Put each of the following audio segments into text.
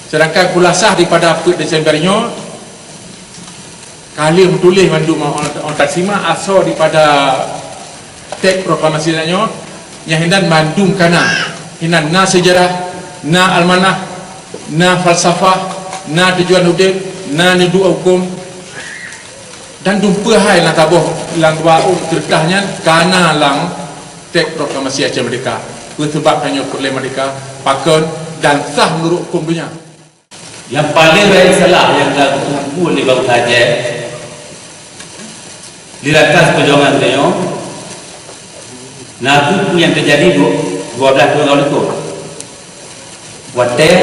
Sedangkan kulasah daripada apa Desembernya kali menulis mandum orang taksima asal daripada teks proklamasi nya yang hendak mandum kana hinan na sejarah, na almanah, na falsafah, na tujuan hidup, na nidu hukum dan dumpa hai lang tabuh lang wau tertahnya kana lang teks proklamasi Aceh Merdeka sebabnya oleh mereka pakon dan sah menurut hukum dunia. Yang paling baik salah yang dilakukan oleh bangsa Aceh di atas perjuangan beliau, nah itu yang terjadi 12 tahun itu. Wadah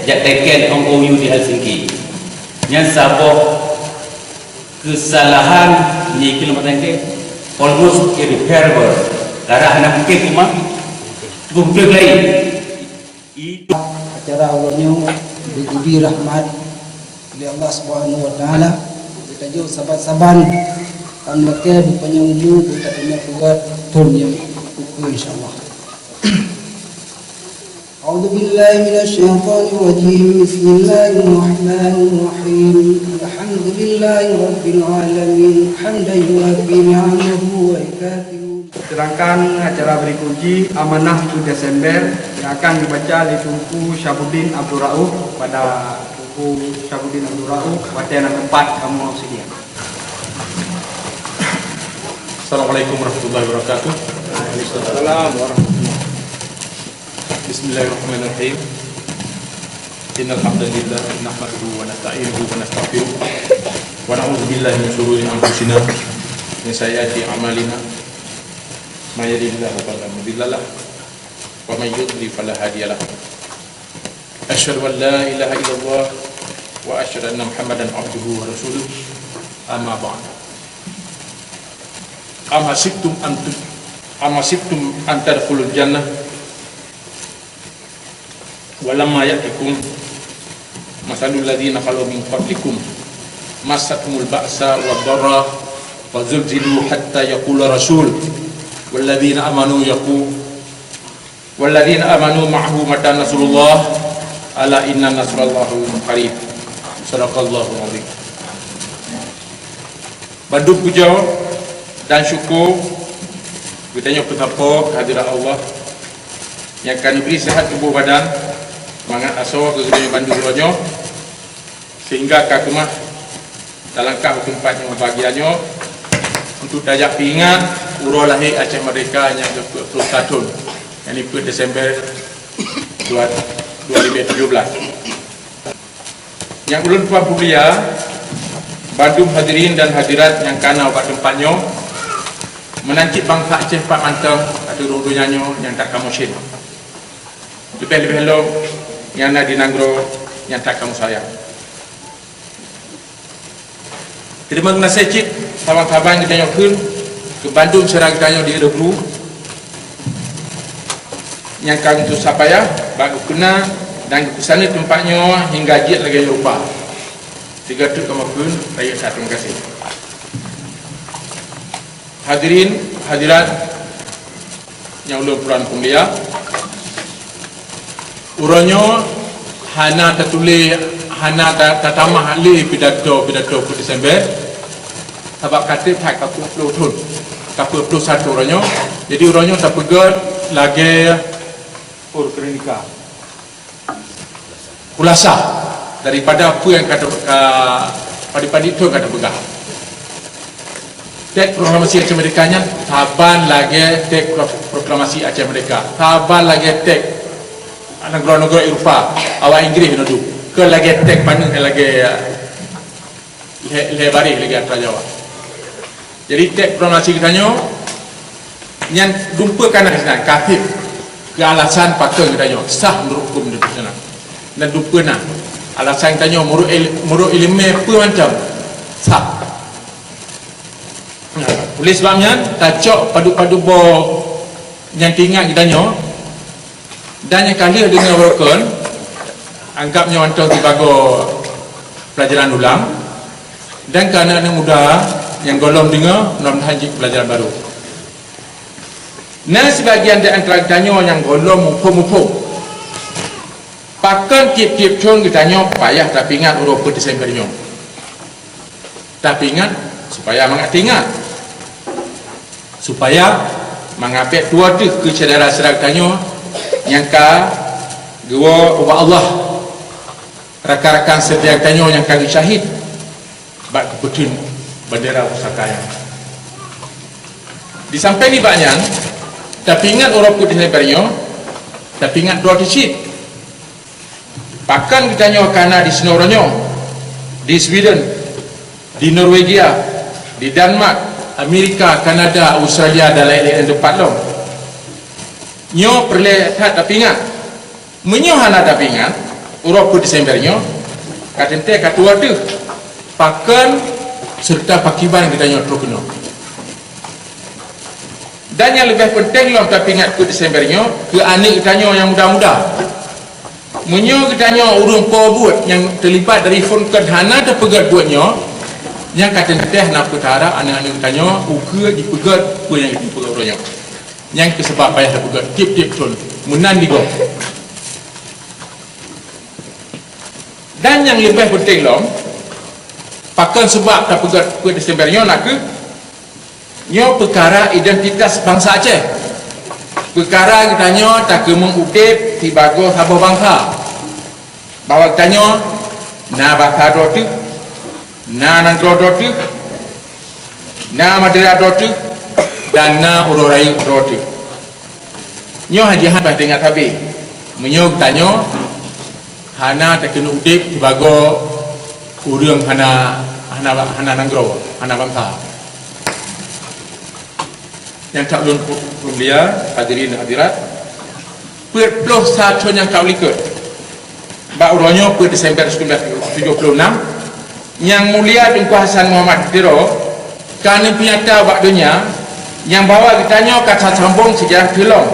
jak teken MOU di Helsinki, yang sabuk kesalahan ni kilometer ke almost irreparable. Darah anak mungkin cuma bukti lain. Itu acara awalnya diberi rahmat oleh Allah Subhanahu Wa Taala. Kita jauh saban-saban kan mereka berpenyunggu kita punya pegat turun yang ukur insyaAllah. A'udzu billahi minasyaitonir rajim. Bismillahirrahmanirrahim. Alhamdulillahi rabbil alamin. Hamdan yuwaffi ni'amahu wa yukafi'u. Sedangkan acara berikuti Amanah 1 Desember yang akan dibaca oleh Tunku Syabuddin Abdul Rauf pada Tunku Syabuddin Abdul Rauf wacana tempat kamu sedia. Assalamualaikum warahmatullahi wabarakatuh. Waalaikumsalam warahmatullahi. Bismillahirrahmanirrahim. Innal hamdalillah nahmaduhu wa nasta'inuhu wa nastaghfiruh wa na'udzu billahi min shururi anfusina wa sayyiati a'malina. May yahdihillahu fala mudilla lahu wa may yudlil fala hadiya lahu. Asyhadu an la ilaha illallah wa asyhadu anna Muhammadan abduhu wa rasuluh. Amma ba'd. Amasibtum an tadkhulul jannah walamma ya'tikum masalul ladzina khalu min qablikum massatumul ba'sa wad-dharra wa zulzilu hatta yaqula rasul walladzina amanu ma'ahu mata nasrullah ala inna nasrallahi qarib. Sadaqallahu alazim. Bandu puja dan syukur kita betapa kehadiran Allah yang akan beri sihat tubuh badan, semangat asal kegedean bandu rohnya sehingga kakemah dalam tempatnya bahagiannya untuk dajak pingat urus lahir Aceh Merdeka yang ke-21 yang 1 Desember 2017. Yang ulun puan mulia Bandung hadirin dan hadirat yang kana obat tempatnya menancip bangsa Aceh Pak Manteng ada dunia yang tak kamu syin. Lebih-lebih lo yang nak dinanggro yang tak kamu sayang. Terima kasih cik sahabat-sahabat kita yang ke Bandung serang kita yang di dulu yang kami tu sapaya baru kena dan ke sana tempatnya hingga jid lagi lupa. Tiga tu kamu pun saya terima kasih. Hadirin hadirat yang ulun puran mulia, urangnya hana tertulis hana tatamah ali pidato Desember sebab kata tak kapul tahun kapul 21 urangnya, jadi urangnya tak pegat lagi kronika kulasah daripada apa yang kata padi-padi itu kata pegang teks proklamasi Aceh Merdeka nya taban lagi teks proklamasi Aceh Merdeka, taban lagi teks negara-negara Eropah awal Inggeris nodu ke lagi teks mana lagi lebari lagi antara Jawa. Jadi teks proklamasi kita nya yang dumpakan kesana kafir ke alasan pakar kita nya sah menurut hukum internasional dan dumpana alasan kita nya menurut ilmu apa macam sah. Oleh sebabnya tacok padu-padu bo yang tinggal kita nyo dan yang kali dengan broken anggapnya untuk dibago pelajaran ulang dan kerana anak muda yang golong dengar mudah-mudahan pelajaran baru. Nah sebagian di antara kita nyo yang golong mupo-mupo pakan tiap-tiap tahun kita nyo payah tapi ingat urut per Desember nyo. Tapi ingat supaya mengat supaya mengapek tua tu ke saudara saudara nyo yang ka gua ubah Allah rakan-rakan setiap nyo yang kami syahid bak keputin bendera pusaka yang disampai ni banyak. Tapi ingat urut per Desember nyo, tapi ingat dua tisit pakan kita nyo karena di Snoronyo, di Sweden, di Norwegia, di Denmark, Amerika, Kanada, Australia dan lain-lain tempat lo. Nyo perlihat tapi ingat, menyohana tapi ingat, urut per Desember nyo, katente katua tu, pakan serta pakiban kita nyo terkena. Dan yang lebih penting lo tapi ingat per Desember nyo, ke anak kita nyo yang muda-muda. Menyo kita nyo urung po buat yang terlibat dari phone kedhana ada pegat buatnya yang kata teh nak perkara anak-anak kita nyo uga dipegat pun yang dipegat orangnya yang kesebab payah dipegat tip-tip ton menan digo. Dan yang lebih penting lo pakan sebab tak pegat per Desember nyo nak ke nyo perkara identitas bangsa Aceh. Perkara kita nyo tak ke mengutip di bago sabah bangsa bahawa kita nyo na bangsa dotu na nangro dotu na madera dotu dan na urorai dotu nyo hajihan bah dengar tabi menyo kita nyo hana tak kena utip di bago urang hana nangro hana bangsa yang tak belum mulia hadirin hadirat per 21 yang kau likur bak uronyo per Desember 1976 yang mulia Tunku Hasan Muhammad Tiro kerana penyata bak dunia yang bawa kita nyo kata sambung sejarah film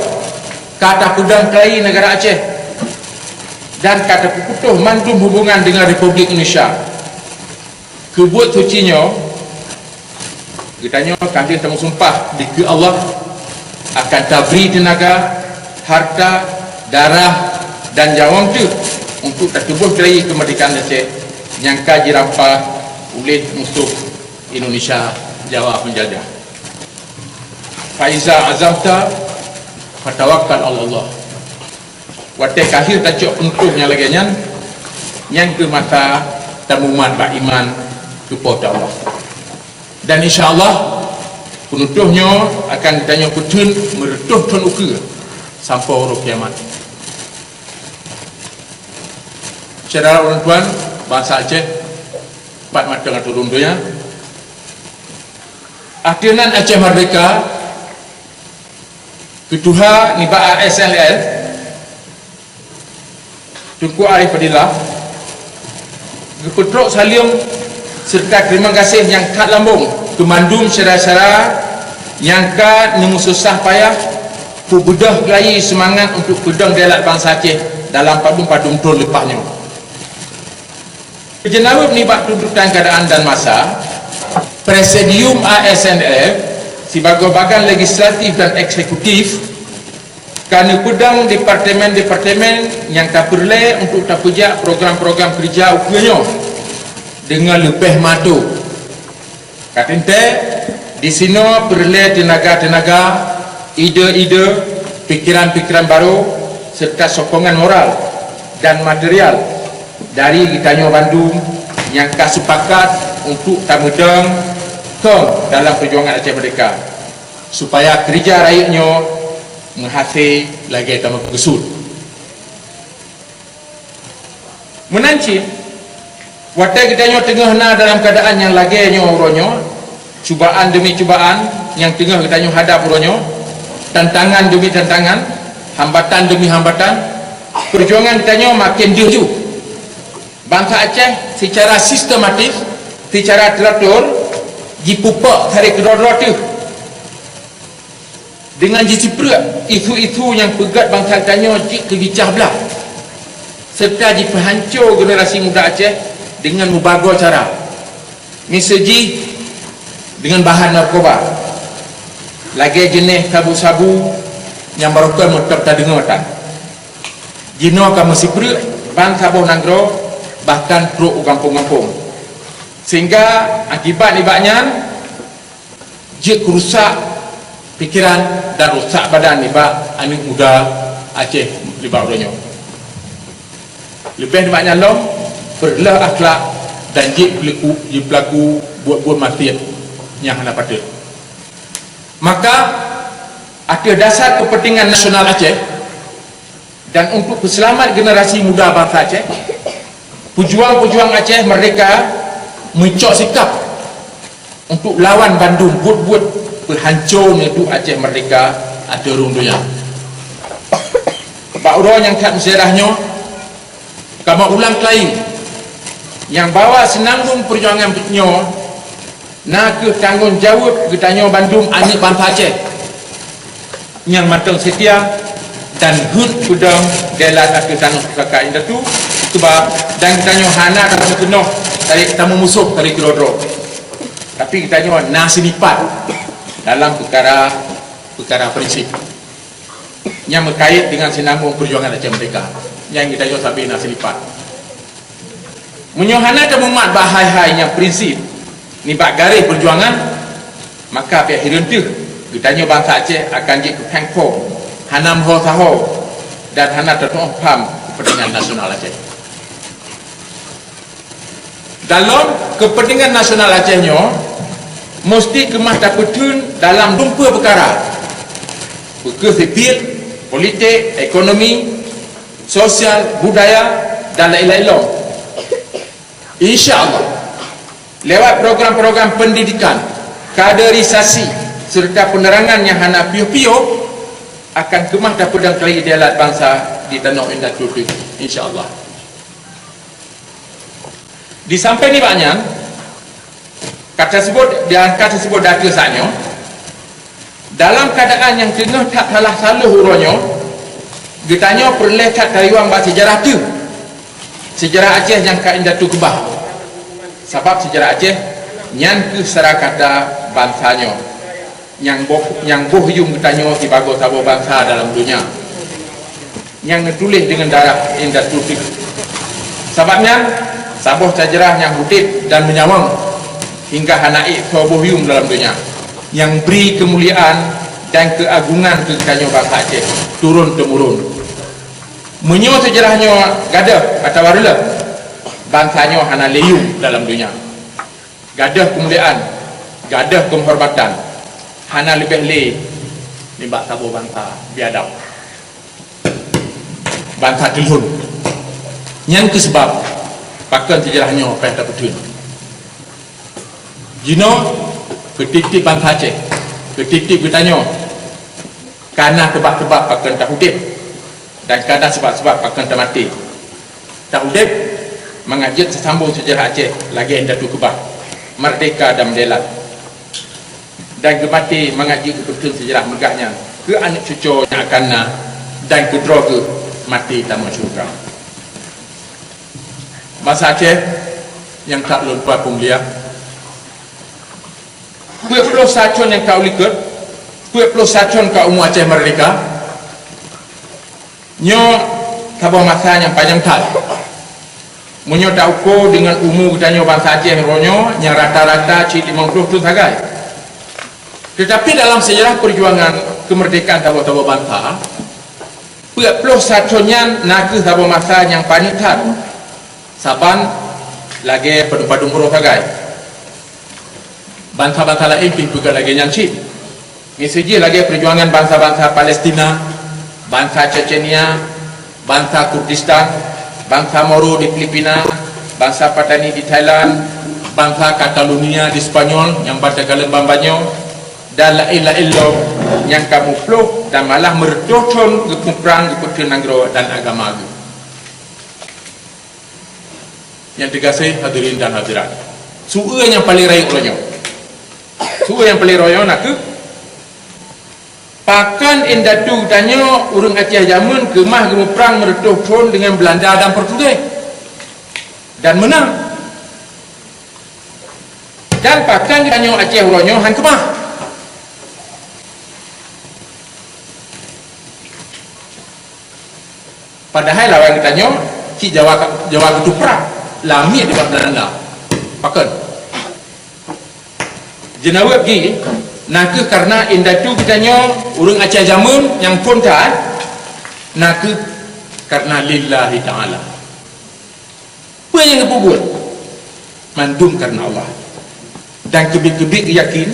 kata pedang kelai negara Aceh dan kata puputuh mandum hubungan dengan Republik Indonesia kebuat sucinyo kita nyo kami temu sumpah di ke Allah akan tabri tenaga, harta, darah dan jawang tu untuk tertubuh gerai kemerdekaan Aceh yang kaji rampah oleh musuh Indonesia Jawa penjajah. Faiza azamta fatawakkal Allah. Watek akhir tajuk untuknya lagi yang ke mata tamuman bak iman kepada Allah. Dan insyaAllah penutuhnya akan ditanya kutun meretuh tun ukur sampai huruf kiamat. Saudara orang tuan bangsa Aceh 4 mata dengan turun dunia akhiran Aceh Merdeka ketua Niba ASLL Tunku Arif Fadilah Gepetrok Salim serta terima kasih yang kat lambung kemandum syara-syara yang kat mengususah payah kubudah gelai semangat untuk pedang dialek bangsa Aceh dalam padum-padum tahun lepasnya. Jenawab nibak tuntutan keadaan dan masa Presidium ASNF sebagai bagian legislatif dan eksekutif kerana pedang departemen-departemen yang tak perlu untuk tak pejak program-program kerja ukurnya dengan lebih matu. Katente di sini perlu tenaga-tenaga, ide-ide, pikiran-pikiran baru serta sokongan moral dan material dari Gitanyo Bandung yang sepakat untuk tamudang dalam perjuangan Aceh Merdeka supaya kerja rakyatnya menghasil lagi tambah kesud. Menanci watak kita tengah na dalam keadaan yang lagi uronyo cubaan demi cubaan yang tengah kita hadap uronyo tantangan demi tantangan hambatan demi hambatan perjuangan kita makin jauh bangsa Aceh secara sistematis secara teratur dipupak hari kedua-dua tu dengan jiciprak isu-isu yang pegat bangsa kita kegicah belah serta diperhancur generasi muda Aceh dengan mubago cara misalji dengan bahan narkoba lagi jenis sabu-sabu yang barukan motor tak dengar tak jino akan masih perut bangsa Sabah Nanggro bahkan teruk kampung-kampung, sehingga akibat ibaknya dia kerusak pikiran dan rusak badan ibak anak muda Aceh libak uronyo. Lebih ibaknya long berlah akhlak dan dia pelaku buat-buat maksiat yang hendak patut. Maka ada dasar kepentingan nasional Aceh dan untuk keselamatan generasi muda bangsa Aceh, pejuang-pejuang Aceh mereka mencok sikap untuk lawan Bandung buat-buat berhancurnya itu Aceh mereka ada rundunya. Pak Uro yang kat sejarahnya kamu ulang lain yang bawa senanggung perjuangan nyo nak ke tanggungjawab ketanya Bandung anik bangsa Aceh yang matang setia dan hut kudang delat ke tanah kakak indah tu sebab dan ketanya hana kamu penuh tarik tamu musuh tarik kerodro, tapi ketanya nasi lipat dalam perkara prinsip yang berkait dengan sinambung perjuangan Aceh Merdeka yang kita jauh sampai nasi lipat menyohana dan memat bahai-hai yang prinsip ni bak garis perjuangan, maka pihak hirentuh ketanya bangsa Aceh akan jadi kepengkong hana mho saho dan hana tertuh paham kepentingan nasional Aceh. Dalam kepentingan nasional Acehnya mesti kemah dapatun dalam dumpa perkara sipil, politik, ekonomi, sosial, budaya dan lain-lain. InsyaAllah lewat program-program pendidikan, kaderisasi serta penerangan yang hana piu-piu akan kemah dapat dan kelai idealat bangsa di tanah indah tutu, insyaAllah. Di sampai ni banyak kata sebut data sahaja dalam keadaan yang tengah tak salah salah uronyo ditanya perleh tak tariwang bahasa sejarah tu sejarah Aceh yang kat indah tu kebah sebab sejarah Aceh yang ke serakata bangsanya yang boh yung ditanya di bagus sabah bangsa dalam dunia yang ditulis dengan darah indah tu sebabnya sabah sejarah yang hudib dan menyawang hingga hanaik boh yung dalam dunia yang beri kemuliaan dan keagungan ke kanyo bangsa Aceh turun temurun. Menyo sejarahnya gadah atau warla bangsanya hana leyung dalam dunia. Gadah kemuliaan, gadah kehormatan, hana lebih le ni bak sabo bangsa biadab. Bangsa telun. Yang kesebab pakan sejarahnya apa tak betul. Jino ketik-tik bangsa Aceh, ketik-tik bertanya karena sebab-sebab akan tak hudib dan karena sebab-sebab akan tak mati. Tak hudib mengajak sesambung sejarah Aceh lagi yang datu kebah merdeka dan mendelat dan kemati mengajak kebetulan sejarah megahnya ke anak cucu yang akan dan ke droga mati tamu syurga. Masa Aceh yang tak lupa pemulia kuih sacun yang kau likut kuih sacun kau umum Aceh Merdeka nyo kabah masa yang panjang tak menyo tak ukur dengan umur katanya bangsa Aceh ronyo yang rata-rata cik 50 tu sagai. Tetapi dalam sejarah perjuangan kemerdekaan tabah-tabah bangsa kuih sacunnya nak ke kabah masa yang panjang tak saban lagi padu-padu murah sagai. Bangsa-bangsa lain juga lagi nyancit. Misalnya lagi perjuangan bangsa-bangsa Palestina, bangsa Chechnya, bangsa Kurdistan, bangsa Moro di Filipina, bangsa Patani di Thailand, bangsa Catalonia di Spanyol yang pada kala bambanyo dan lain-lain yang kamu peluk dan malah meredotkan keperang keputusan negara dan agama itu. Yang dikasih hadirin dan hadirat. Suara yang paling raih olehnya. Suara yang paling royo nak ke pakan indatu tanya urang Aceh zaman kemah gemuk perang meretuh tron dengan Belanda dan Portugis dan menang dan pakan tanya Aceh uronyo han kemah padahal lawan tanya ki Jawa ketuprak lami di Belanda pakai jenawab gi nak karena indatu kitanya urang Aceh zaman yang pun taat nak karena lillahi ta'ala apa yang kepubut mandum karena Allah dan kebik-kebik yakin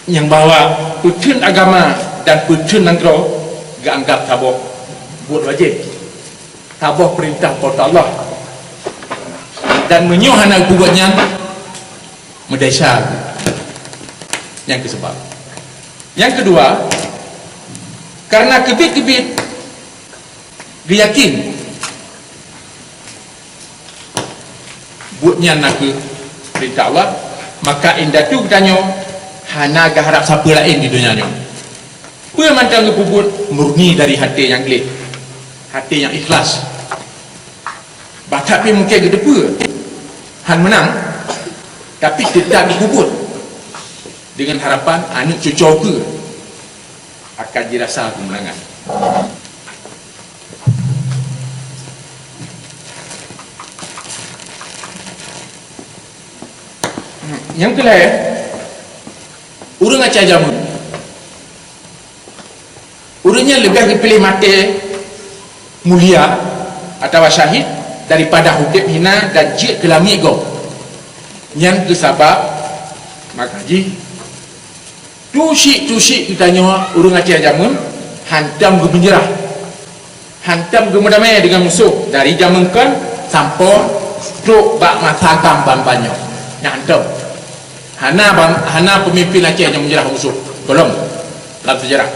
yang bawa putun agama dan putun negara gak anggap tabok buat wajib tabok perintah kota Allah dan menyuhana kubuatnya medesa yang kesebab yang kedua karena kebik-kebik yakin buatnya nak perintah Allah maka indatu bertanya hana harap siapa lain di dunia ni apa macam kepubut murni dari hati yang gelap hati yang ikhlas batak pun mungkin kedepa han menang tapi tidak dikubur dengan harapan anak cucu ke akan dirasa kemenangan. Yang kelima urang Aceh zaman urangnya lebih dipilih mati mulia atau syahid daripada hidup hina dan jid kelami go yang kesabab maka ji tusik ditanya urang Aceh zaman hantam ke penjara hantam ke mendamai dengan musuh dari zaman kan sampai truk bak masa gamban banyak yang hantam hana pemimpin Aceh yang menjerah musuh belum dalam sejarah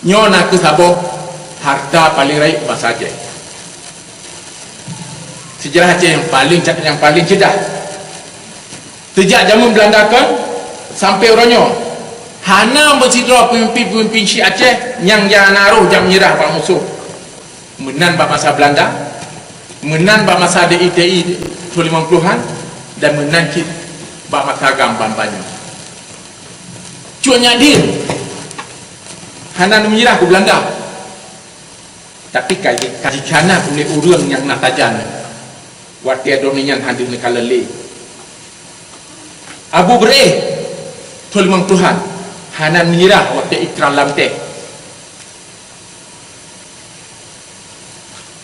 nyona kesabab harta paling raib bahasa Aceh sejarah Aceh yang paling cedah sejak zaman Belanda kan sampai orangnya hana bersidra pemimpin-pemimpin Syekh Aceh yang naruh jam menyerah pak musuh menan pak masa Belanda menan pak masa DITI 50-an dan menan pak masa gamban banyak cuanya dia hana menyerah ke Belanda tapi kaji kanan oleh urang yang nak tajan waktu adonian hadir ni kalele Abu Beraih Tulimang Tuhan hana menyerah waktu ikrar lamteh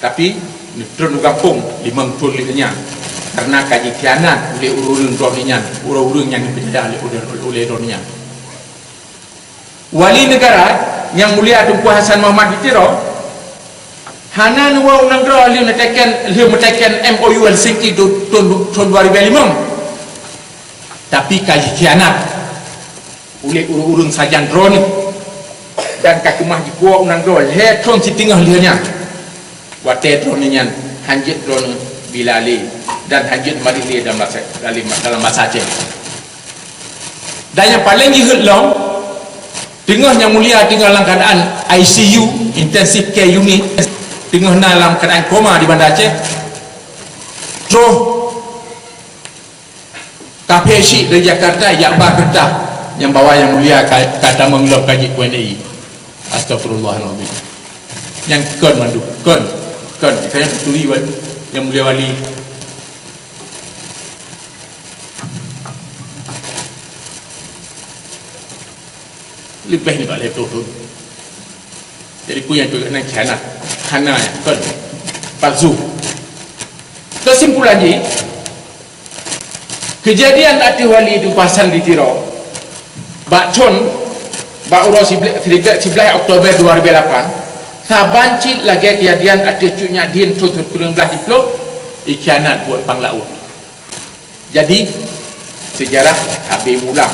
tapi neutron gampung 50 nya karena kaji kianan oleh urang-urang yang dipenjara oleh donian wali negara yang mulia Tunku Hasan Muhammad ditiro hana nuwa unang-unang liu metekan MOU Helsinki tahun 2005 tapi kaji kianat oleh urang-urang sajan drone dan kakemah jikuah unang-unang letron si tinggal lianya waktu drone nya hanjit drone bilali dan hanjit marili dalam bahasa Aceh dan yang paling dihutlang tengah yang mulia tinggal dalam keadaan ICU intensive care unit tengah dalam keadaan koma di Bandar Aceh terus KPSI dari Jakarta Yakba Kertah yang bawa yang mulia kata mengelap kaji KNI astagfirullahaladzim yang kon mandu kon saya tuli yang mulia wali lebih ni balik tu jadi punya juga nak kianat hana ya kon palsu kesimpulannya kejadian ati wali itu pasal ditiro bakcon ba uros 11 Oktober 2008 sabanci lagi kejadian ati cunya din tutut kurang belah diplok ikianat buat panglaut jadi sejarah habis ulang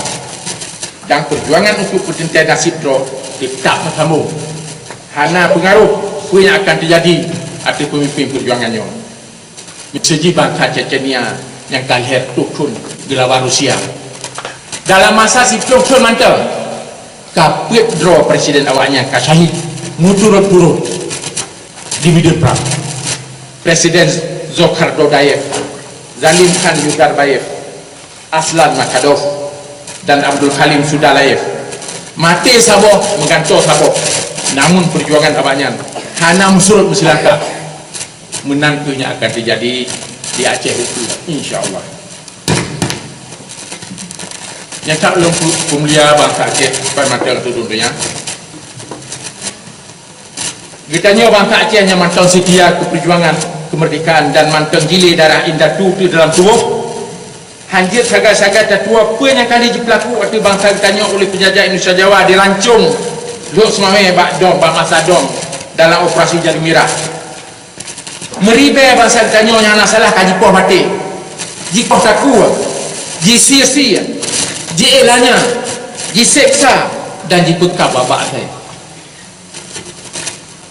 dan perjuangan untuk pertentian nasib roh tetap bersambung hana pengaruh yang akan terjadi atas pemimpin perjuangannya seji bangsa Chechnya yang kalher tukun gelawan Rusia dalam masa si tukun mantel kapit draw presiden awaknya kasyahid muturut-turut di medan perang Presiden Zokhar Dodayev Zalim Khan Yuzarbayev Aslan Makadov dan Abdul Halim Sudalayev mati saboh menggantung saboh namun perjuangan awaknya hana musurut bersilangkah menantunya akan terjadi di Aceh itu, insya-Allah. Yang tak belum pemulia bangsa Aceh supaya mata itu tentunya. Kitanya bangsa Aceh yang mantang setia ke perjuangan kemerdekaan dan mantang gile darah indah tu dalam tubuh. Hanjir sagat-sagat tatua apa yang kali berlaku waktu bangsa kitanya oleh penjajah Indonesia Jawa dirancung duk semame bak dom bak masa dom dalam operasi Jaring Merah. Meribe bangsa kitanya yang nak salah kaji poh mati. Jipoh taku, jisir-sir, jielanya, jiseksa dan jipekap babak saya.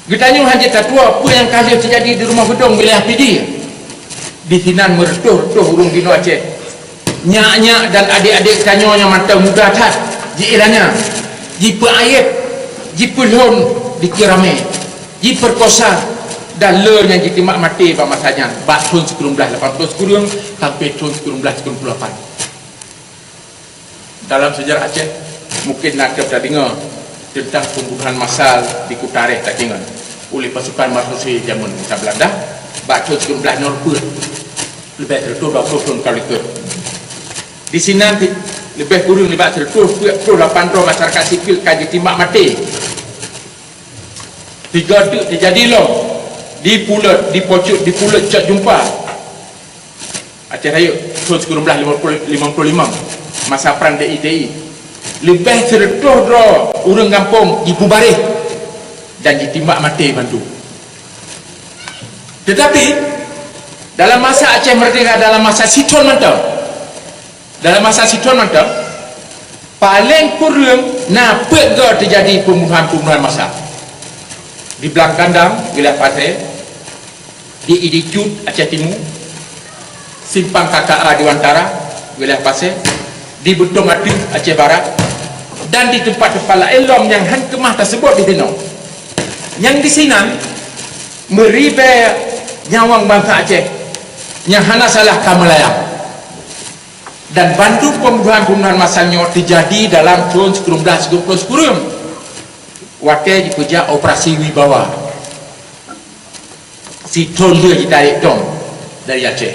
Kitanya hanjir tatua apa yang kali terjadi di rumah gedung wilayah PD. Di Sinan meretuh-retuh urung dino Aceh. Nyak-nyak dan adik-adik kanyo yang mata muda tat jiilanya jipe ayat jipe lon dikirame jiperkosa dan le yang ditimak mati pada masanya bak tahun 1980 kurang sampai tahun 1998. Dalam sejarah Aceh mungkin nak kita dengar tentang pembunuhan massal di Kutareh tak dengar oleh pasukan Marsusi zaman Belanda bak tahun 1990 lebih dari 20 tahun kali ke. Di sini nanti lebih kurang lebih 128 masyarakat sipil kaji timbak mati. 3 tu terjadi loh di Pulut, di Pocut, di Pulut Cak Jumpa Aceh Raya tahun 1955 masa perang DITI. Lebih 100 orang kampung dibubarih dan ditimbak mati bantu. Tetapi dalam masa Aceh Merdeka, dalam masa Siton mantap, dalam masa Siton mantap paling kurang nampak terjadi pembunuhan massa di Belang Kandang wilayah Pasir, di Idicut Aceh Timur, Simpang KKA di Wantara wilayah Pasir, di Betong Ati Aceh Barat dan di tempat-tempat lain yang han kemah tersebut di Tenong yang di sini meribe nyawang bangsa Aceh yang hana salah Kamelayang. Dan bantu pembunuhan massalnya terjadi dalam tahun 1920 kurang waktu dikerja operasi Wibawa si tahun dia ditarik dom dari Aceh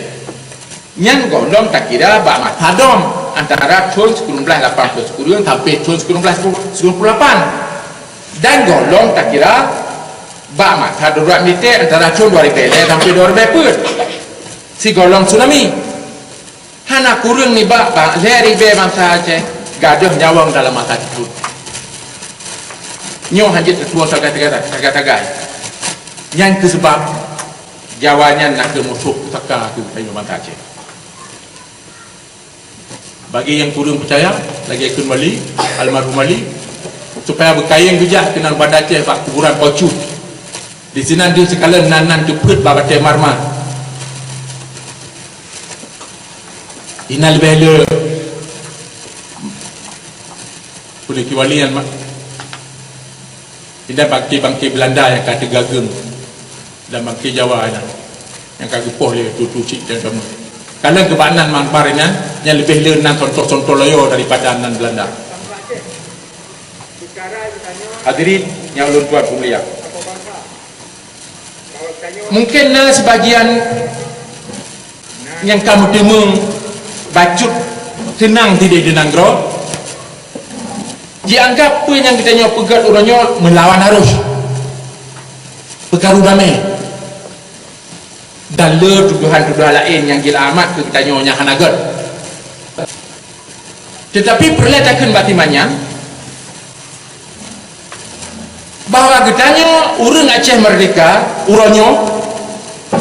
yang golong tak kira bak mata dom antara tahun 1980 kurang sampai tahun 1998 dan golong tak kira bak mata darurat militer antara tahun 2000 sampai 2004 si golong tsunami. Hana kurang ni bak leri be bangsa Aceh gaduh nyawang dalam masa itu. Nyo hanjit ketua tagay. Yang kesebab Jawanya nak ke musuh takkan aku kayu bangsa Aceh. Bagi yang kurang percaya lagi ikut Mali, almarhum Mali supaya berkayang bijak kenal pada Aceh pak kuburan Pocu. Di sini dia sekalian nanan jeput bab Aceh Marmar. Inal bela boleh kiwalian mak tidak bangki Belanda yang kata gagem dan bangki Jawa yang kata gepoh dia tutu cik dan kamu kalau kebanan manparinan yang lebih lenan contoh-contoh layo daripada anan Belanda. Hadirin yang ulun tuan pemulia, mungkin sebagian yang kamu demung bacut tenang tidak denanggro dianggap pun yang kita nyawa pegat orangnya melawan arus perkara damai dan tuduhan-tuduhan lain yang gila amat ke kita nyawa hanagat. Tetapi perlihatkan batimannya bahawa kitanya orang Aceh Merdeka orangnya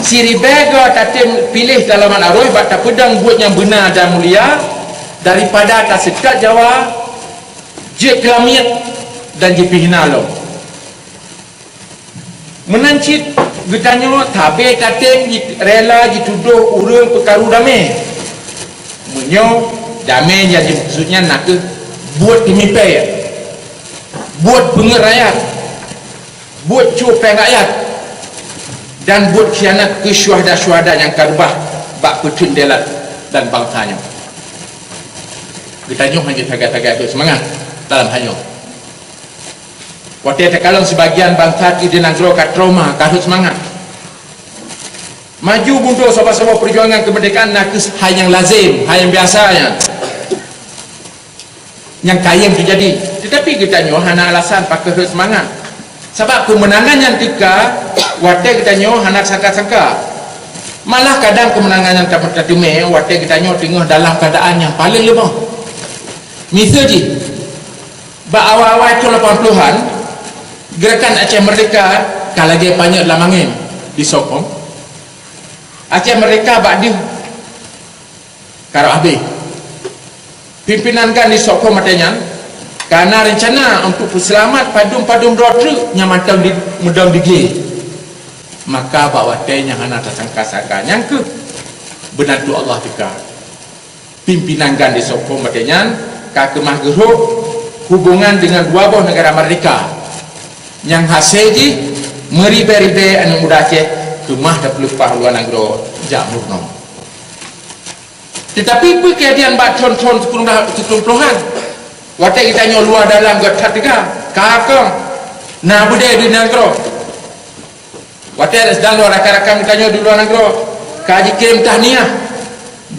siri bega tatim pilih dalaman aroi bak tak pedang buat yang benar dan mulia daripada tak sekat Jawa je kelamit dan je pihina lo menancit getanya tabe tatim rela dituduh urang perkara damai menyo damai jadi maksudnya nak ke buat dimimpi buat bengar rakyat buat cupeng rakyat dan buat khianat ke syuhada-syuhada yang karbah bak petun delat dan bangsanya. Kita hanya tagak-tagak itu semangat dalam hanya Waktu terkalung sebagian bangsa di negara kat trauma, kahut semangat. Maju mundur sama-sama perjuangan kemerdekaan nak hal yang lazim, hal yang biasanya. Yang kayang terjadi. Tetapi kita nyoh hana alasan pakai semangat. Sebab kemenangan yang tika waktu kita nyoh hana sangka-sangka. Malah kadang kemenangan yang tak tertemui waktu kita nyoh tengah dalam keadaan yang paling lemah. Misal je awal-awal itu 80-an gerakan Aceh Merdeka kalau lagi banyak dalam angin disokong Aceh Merdeka bak dia karo habis pimpinan kan disokong matanya karena rencana untuk selamat padum-padum rotru yang matang di mudang digi maka bawa yang hana tersangka-sangka yang ke benar tu Allah tika pimpinan kan disokong matanya kekemah geruk hubungan dengan dua buah negara merdeka yang hasil di meribe-ribe anu muda Aceh kemah dah pelupah luar negara jamurno. Tetapi kejadian bak con-con 70-an waktu kita nyo luar dalam getat tiga kakang na budaya di negara waktu sedang luar rakan-rakan kita nyo di luar negara kaji kirim tahniah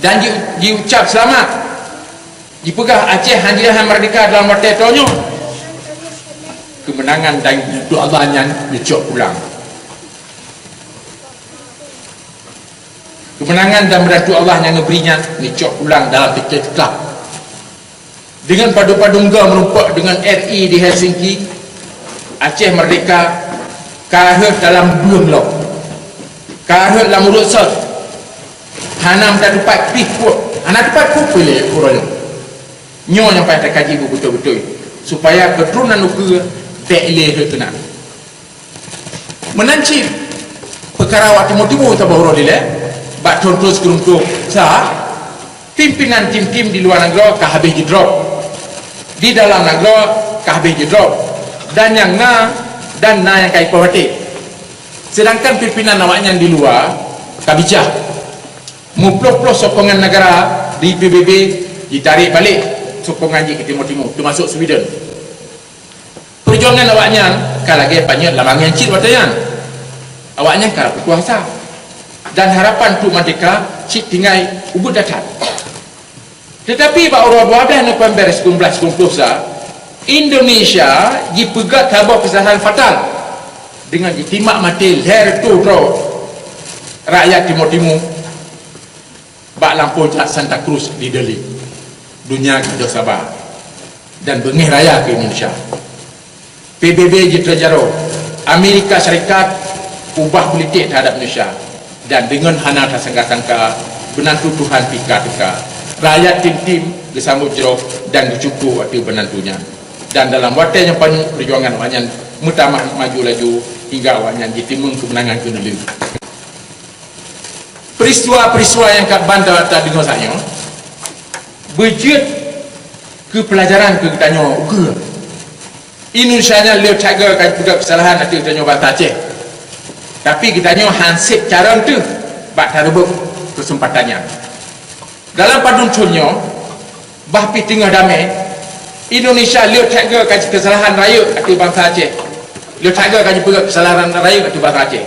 dan diucap selamat dipegah Aceh hadiah merdeka dalam waktu itu kemenangan dan itu Allah yang dicok pulang kemenangan dan beratu Allah yang memberinya dicok pulang dalam tiket kelab dengan padu-padungga merumpak dengan RI di Helsinki Aceh merdeka kahut dalam belum lok kahut dalam urut sot hanam tak dapat pihak anak dapat kupilih urutnya nyo yang payah terkaji betul-betul supaya keturunan nuker tak ilih tenang menanci perkara waktu motimu tak bahawa dia bak contoh sekeruntuk sah pimpinan tim-tim di luar negara kah habis di drop di dalam negara kah habis di drop dan yang yang kait perhati sedangkan pimpinan awaknya di luar kah bijak muploh-ploh sokongan negara di PBB ditarik balik sokongan je ke timur-timur termasuk Sweden perjuangan awaknya kalau lagi banyak dalam angin cik watanya awaknya kalau berkuasa dan harapan tu merdeka cik tinggal ubud datang tetapi bahawa 12 November 1990 Indonesia dipegat tabah kesalahan fatal dengan ditimak mati leher tu rakyat timur-timur bak lampau Santa Cruz di Delhi dunia kita sabar dan bengih raya ke Indonesia PBB Jitra Amerika Syarikat ubah politik terhadap Indonesia dan dengan hana tersangka-sangka benantu Tuhan pika-pika rakyat tim-tim disambut jeruk dan dicukup waktu benantunya dan dalam waktu yang panjang perjuangan awaknya mutamah maju laju hingga awaknya ditimung kemenangan ke negeri peristiwa-peristiwa yang kat bandar tadi dengan saya berjut ke pelajaran ke kita nyo ke Indonesia nya leo tiger kan budak kesalahan nanti kita nyo bantah Aceh tapi kita nyo hansip cara tu bak tarebuk kesempatannya dalam padun conyo bah pi tengah damai Indonesia leo tiger kan kesalahan raya nanti bangsa Aceh leo tiger kan budak kesalahan raya nanti bangsa Aceh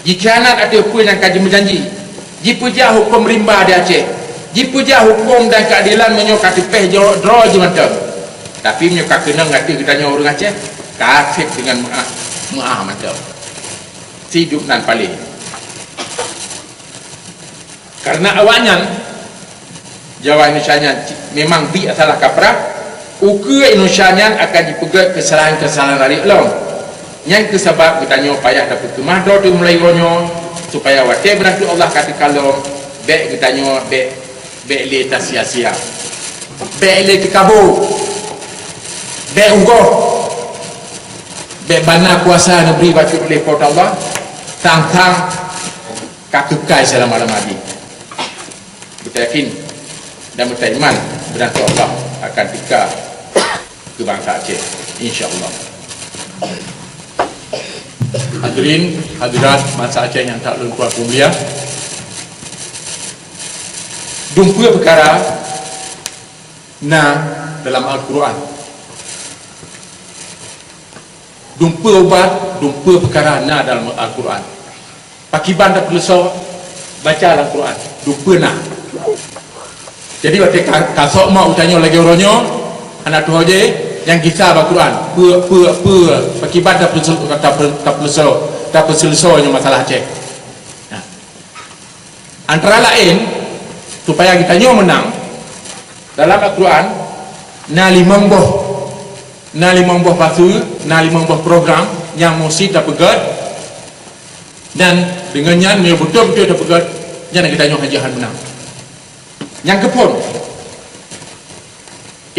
jikhianat atau pun yang kaji berjanji jipuja hukum rimba di Aceh jipuja hukum dan keadilan menyokak peh draw je macam tapi menyokak kena ngati kita nyo orang Aceh kafir dengan maah macam hidup nan paling karena awaknya Jawa Indonesia nya memang bi salah kaprah ukur Indonesia nya akan dipegat kesalahan-kesalahan dari long yang kesebab kita nyo payah dapat kemah tu mulai ronyo supaya waktu berarti Allah kata kalau baik kita nyo baik le tak sia-sia baik le dikabur baik unggoh baik bana kuasa negeri baca oleh kota Allah tang-tang kakekai selama-lamanya kita yakin dan beriman berarti Allah akan tika ke bangsa Aceh insya-Allah. Hadirin hadirat masa Aceh yang tak lupa mulia dumpa perkara dalam Al-Quran dumpa ubat, dumpa perkara na dalam Al-Quran. Pakiban tak perlu so baca Al-Quran, dumpa na. Jadi waktu kasok mak utanya lagi orangnya, anak tu aja yang kisah Al-Quran, pakiban tak perlu selesainya masalah Aceh. Nah. Antara lain supaya kita menang dalam Al-Quran, na limang boh pasu, na limang boh program yang mesti tak pegat, dan dengannya betul-betul tak pegat, jangan kita hajahan menang. Yang kepun,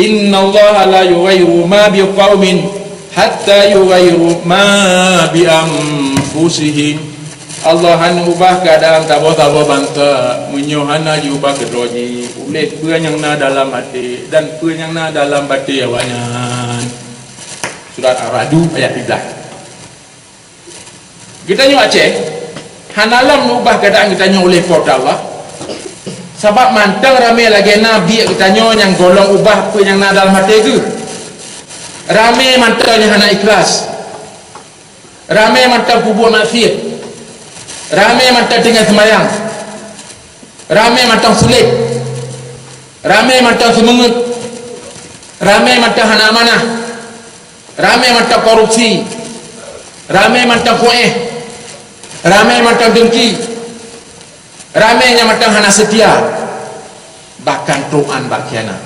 Inna Allah la yughayyiru ma biqaumin hatta yughayyiru ma bi anfusihim. Allah han ubah keadaan tabo-tabo bangsa, menyohana ubah kedroji, oleh pun yang na dalam hati dan pun yang na dalam batin awaknya. Surat Ar-Ra'd ayat 13. Kita nyu Aceh, hanalam ubah keadaan kita nyu oleh pada Allah. Sebab mantang ramai lagi nabi kita nyu yang golong ubah pun yang na dalam hati ke. Ramai mantangnya hana ikhlas. Ramai mantang kubur maksiat. Ramai mantang dengan semayang, ramai mantang sulit, ramai mantang semangat, ramai mantang hana amanah, ramai mantang korupsi, ramai mantang kueh, ramai mantang dengki, ramai yang mantang hana setia, bahkan Quran bakiana.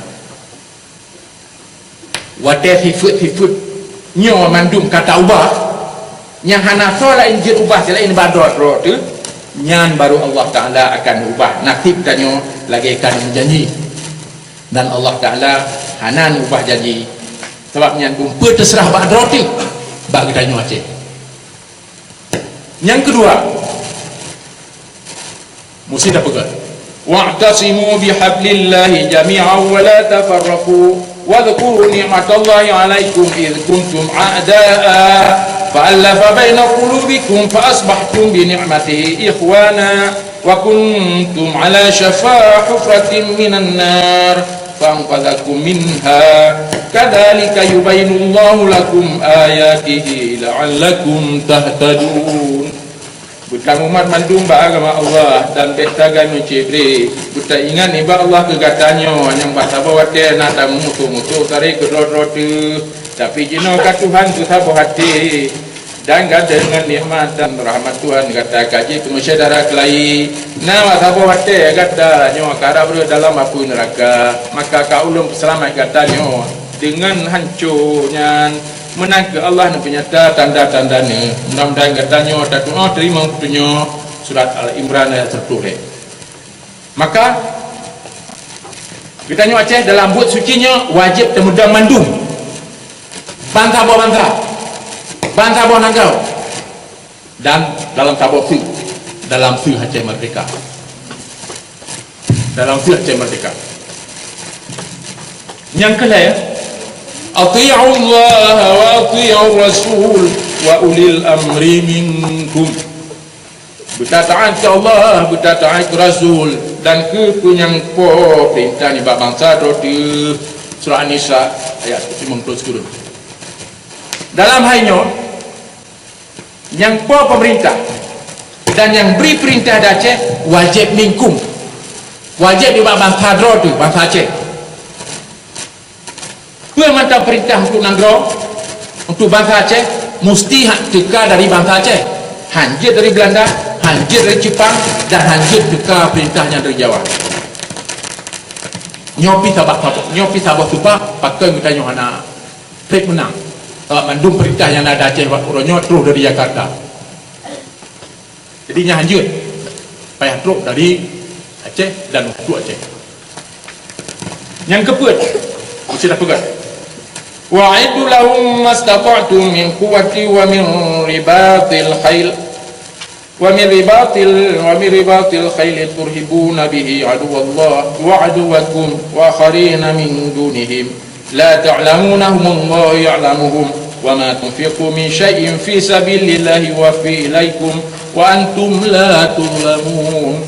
Wadah sifut nyo mandum kata ubah. Yang hana solat injil ubah selain badot tu, nyan baru Allah Ta'ala akan ubah nasib danyo lagi akan menjanji, dan Allah Ta'ala hanan ubah janji sebab nyan gumpa terserah badot tu bagi danyo Aceh. Yang kedua, mesti dah pegang, wa'tasimu bihablillahi jami'an wa la tafarraqu wadhkuru ni'matallahi 'alaikum idh kuntum a'da'a فألف بين قلوبكم فأصبحتم بنعمته إخوانا وكنتم على شفا حفرة من النار فأنقذكم منها كذلك يبين الله لكم آياته لعلكم تهتدون. Bukan umat mandum agama Allah dan betagan mencibri. Bukan ingat iba Allah kegatanya yang bahasa bawate nak tak mutu tarik kedor-rotu. Tapi jino kat Tuhan tu sabar hati dan gak dengan nikmat dan rahmat Tuhan kata kaji pengusia darah kelai na sabar hati kata nyo kara berada dalam api neraka, maka kau ulum selamat kata nyo dengan hancurnya menang ke Allah dan penyata tanda-tandanya. Mudah-mudahan katanya dan doa terima untuknya. Surat Al-Imran ayat 10. Maka kita nyu Aceh dalam buat sucinya wajib temudang mandum bangsa bawa bangsa bawa nangkau, dan dalam tabok su dalam su Aceh merdeka, dalam su Aceh merdeka. Yang kedua, ati'u Allah wa ati'u Rasul wa ulil amri minkum. Bertaat ke Allah, bertaat ke Rasul, dan ke punyang po perintah ni bangsa tu. Surah An-Nisa ayat 50. Dalam halnya yang po pemerintah dan yang beri perintah di Aceh wajib minkum, wajib di bangsa tu, bangsa Aceh. Mantap perintah untuk Nanggro, untuk bangsa Aceh mesti teka dari bangsa Aceh, hanjir dari Belanda, hanjir dari Jepang, dan hanjir teka perintahnya dari Jawa. Nyopi sabah supa pakai kita nyohana trek menang mandum perintah yang ada Aceh waktunya terus dari Jakarta. Jadinya hanjir payah terus dari Aceh dan waktu Aceh. Yang keempat, mesti dah pegang, wa'iddu lahum mastata'tum min quwwati wa min ribatil khail wa min ribatil khail turhibuna bihi aduwallah wa aduwakum wa akharina min dunihim la ta'lamunahum Allah ya'lamuhum wa ma tunfiqu min syai'in fi sabilillahi wa fi ilaikum wa antum la tuzlamun.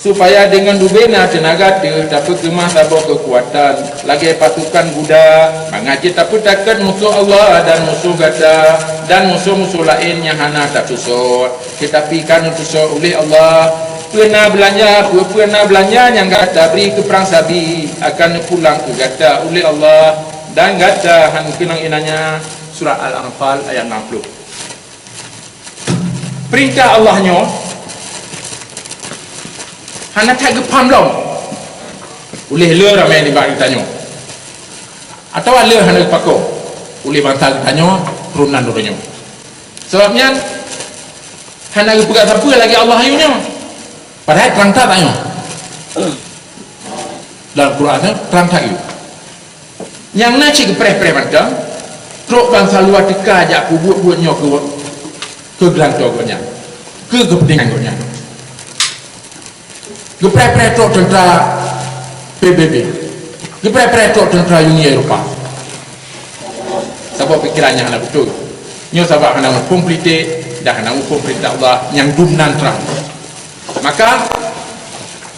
supaya dengan dubena tenaga dia dapat kemah tabur kekuatan lagi pasukan budak mengaji tapi takkan musuh Allah dan musuh gata dan musuh-musuh lain yang hana tak tusuk tetapi kan tusuk oleh Allah pernah belanja yang gata beri ke perang sabi akan pulang ke gata oleh Allah dan gata han kinang inanya surah Al-Anfal ayat 60 perintah Allahnya hana tak gepam long oleh le ramai ni bak ditanya atau le hana pakok oleh bangsa ditanya turunan doranya sebabnya hana gepegat siapa lagi Allah ayunya padahal terang tak tanya dalam Quran terang tak you yang nak cik gepreh-preh macam truk bangsa luar teka ajak aku buat-buatnya ke gelantornya ke kepentingannya gepreh-preh truk tentera PBB gepreh-preh truk tentera Uni Eropah sebab pikirannya anak betul nyo sebab anak komplite dah anak perintah Allah yang dumnan terang maka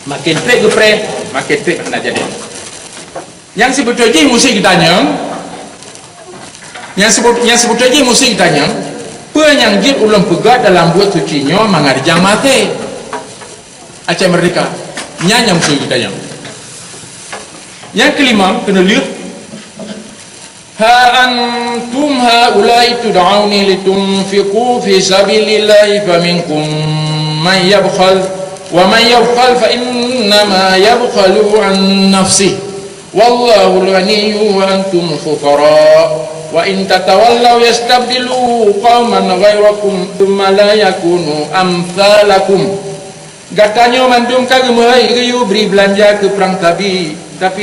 makin trek gepreh makin trek anak jadi yang sebetulnya mesti ditanya yang sebetulnya mesti ditanya penyanggit ulang pegat dalam buat sucinya mengarjang mati Aceh Merdeka yang mesti ditanya yang kelima kena lihat ha antum haulai tud'auni litunfiqu fi sabilillahi faminkum man yabkhal wa man yabkhal fa innama yabkhalu an nafsihi wallahu al-ghaniyyu wa antum fuqara wa in tatawallaw yastabdilu qauman ghayrakum thumma la yakunu amsalakum gatanyo mandum kagemai riu beri belanja ke perang tapi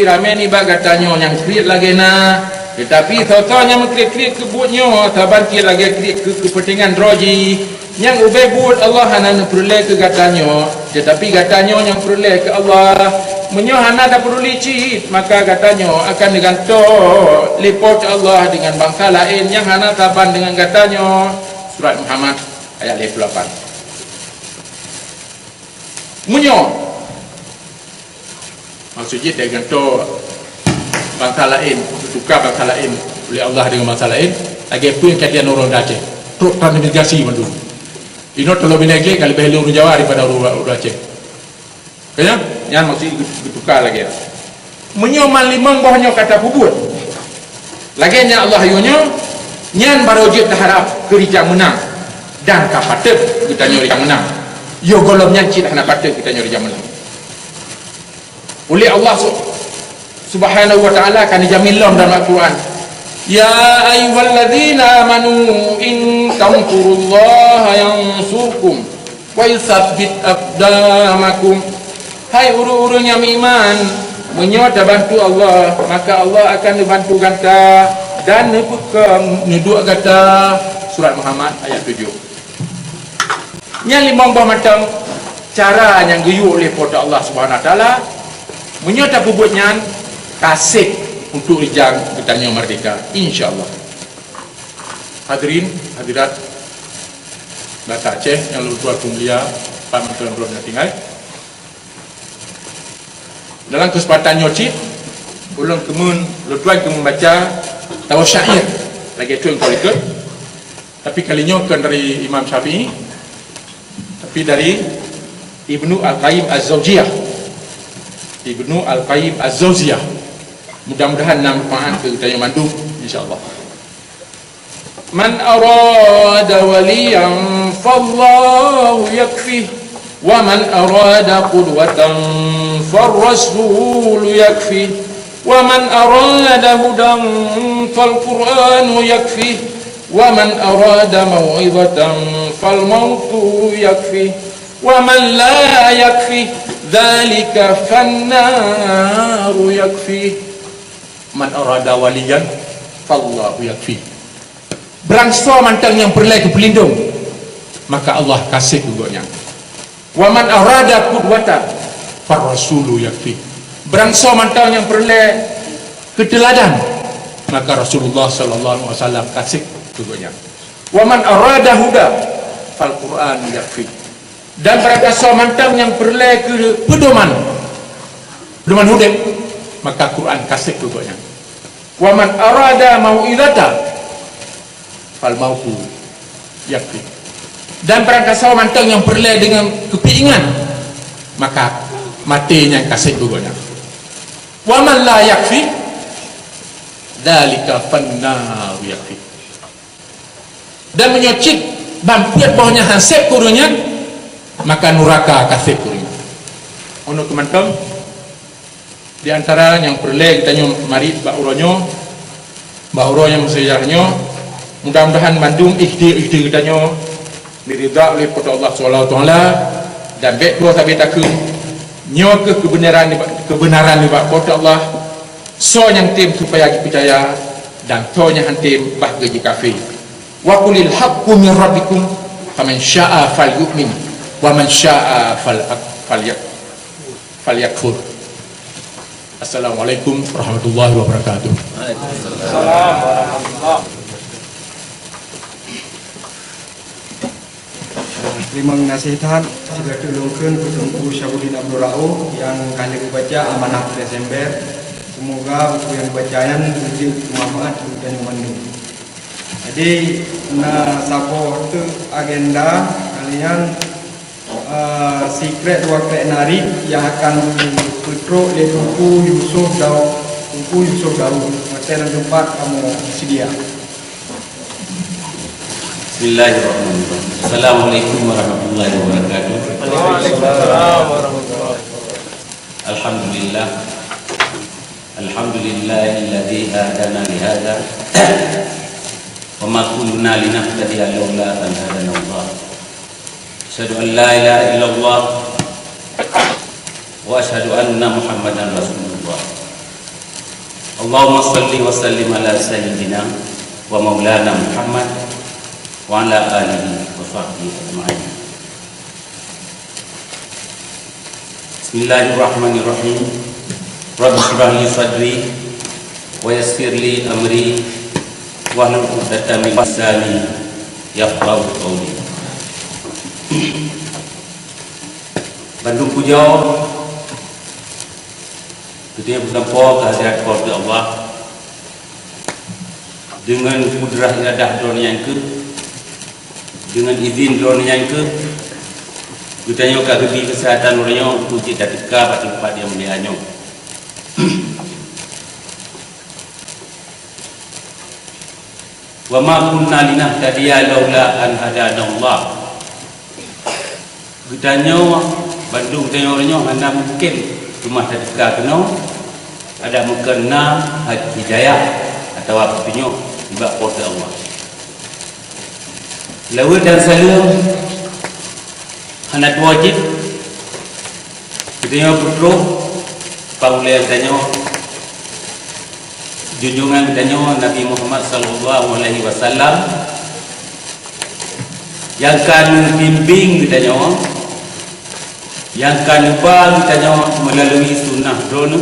ramai ni bak gatanyo yang krit lagi na tetapi totonya mengkrit-krit kebutnya taban kira lagi krit ke kepentingan roji yang ubay but Allah hana peroleh ke gatanyo tetapi gatanyo yang peroleh ke Allah menyo hana dah perlu licit maka gatanyo akan digantung lipot Allah dengan bangsa lain yang hana taban dengan gatanyo surat Muhammad ayat 58 menyo maksudnya dia gantung bangsa lain tukar bangsa lain oleh Allah dengan bangsa lain lagi pun kadian orang Aceh truk transmigrasi mandu ini terlebih lagi kalau lebih orang Jawa daripada orang Aceh kaya yang maksud ditukar lagi menyoman limang bawahnya kata bubut lagi nya Allah ayunya nyan barojit harap kerja menang dan kapatep kita nyori menang yo golom nyan cita nak patep kita nyori menang oleh Allah Subhanahu wa ta'ala akan dijamin dalam Al-Quran ya ayyuhalladzina amanu in tansurullaha yansurkum wa yuthabbit aqdamakum hai uru-uru yang iman menyota bantu Allah maka Allah akan dibantu ganta dan neduk ganta surat Muhammad ayat 7 yang limang bah macam cara yang guyuk oleh pada Allah Subhanahu wa ta'ala menyota pubutnya kasih untuk rijang bertanya merdeka insyaallah hadirin hadirat Bata Aceh yang luar mulia Pak Menteri belum tinggal dalam kesempatan nyocit ulun kemun lutuan kemun baca tahu syair lagi tu yang kau ikut tapi kalinya bukan dari Imam Syafi'i tapi dari Ibnu Al-Qayyim Az-Zawjiyah Ibnu Al-Qayyim Az-Zawjiyah mudah-mudahan manfaat ke kita yang mandu insyaallah man arada waliyan fallahu yakfih wa man arada qudwatan farrasul yakfih wa man arada hudan falquranu yakfih wa man arada mau'izatan falmautu yakfih wa man la yakfih dhalika fannaru yakfih man arada waliyan fallahu yakfi berangsa mantang yang perlai ke pelindung maka Allah kasih kuganya wa man arada qudwatan farrasulu yakfi berangsa mantang yang perlai ke teladan maka Rasulullah sallallahu alaihi wasallam kasih kuganya wa man arada huda fal Quran yakfi dan berakasa mantang yang perle ke pedoman hudib, maka Quran kasih pokoknya. Wa man arada mau'izata fal mau'u yakfi. Dan berakasa mantang yang perle dengan kepingan, maka matinya kasih pokoknya. Wa man la yakfi dzalika fannar yakfi. Dan menyocik bampiat bawahnya hansep kurunya, maka nuraka kasih kurunya. Untuk teman-teman, di antara yang perle kita mari bauronyo sejarahnya, mudah-mudahan Bandung ikhdi kita diridha oleh pada Allah SWT, dan baik dua sampai takut nyo ke kebenaran ni bak pada Allah, so yang tim supaya percaya, dan so yang tim bah gaji kafir. Wa qulil haqqu min rabbikum faman syaa'a falyu'min wa man syaa'a falyakfur. Assalamualaikum warahmatullahi wabarakatuh. Waalaikumsalam warahmatullahi. Terima nasihat sudah tolongkan Tuanku Syahrudin Abdul Rauf yang kali baca amanah Desember. Semoga buku yang bacaan menjadi bermanfaat dan memandu. Jadi sapo tu agenda kalian secret waktu nari yang akan putruk oleh Tuanku Yusuf Daud. Masa dan tempat kamu sedia. Bismillahirrahmanirrahim. Assalamualaikum warahmatullahi wabarakatuh. Waalaikumsalam warahmatullahi wabarakatuh. Alhamdulillah. Alhamdulillahilladzi hadana li hadza. Wa ma kunna linahtadiya laula an hadana Allah. Asyhadu an la ilaha illallah wa asyhadu anna Muhammadan Rasulullah. Allahumma shalli wa sallim ala sayyidina wa maulana Muhammad wa ala alihi wa sahbihi ajma'in. Bismillahirrahmanirrahim. Rabbi shrah li sadri wa yassir li amri wa hlul 'uqdatam min lisani yafqahu qawli. Bandung Pujo, kita bersampo kehadirat keluarga Allah dengan kudrah iradah drone yang ke, dengan izin drone yang ke, kita nyoka kebi kesehatan orangnya untuk kita teka pada tempat yang melihatnya. Wa ma kunna linahtadiya laula an hadana Allah. Kita Bandung tengok orangnya anda mungkin rumah teka kena ada mukena hidayah atau apa punya sebab kuasa Allah. Lalu dan salam anak wajib kita putra paulian tanya junjungan kita Nabi Muhammad sallallahu alaihi wasallam yang kan bimbing kita yang kan lupa kita melalui sunnah drone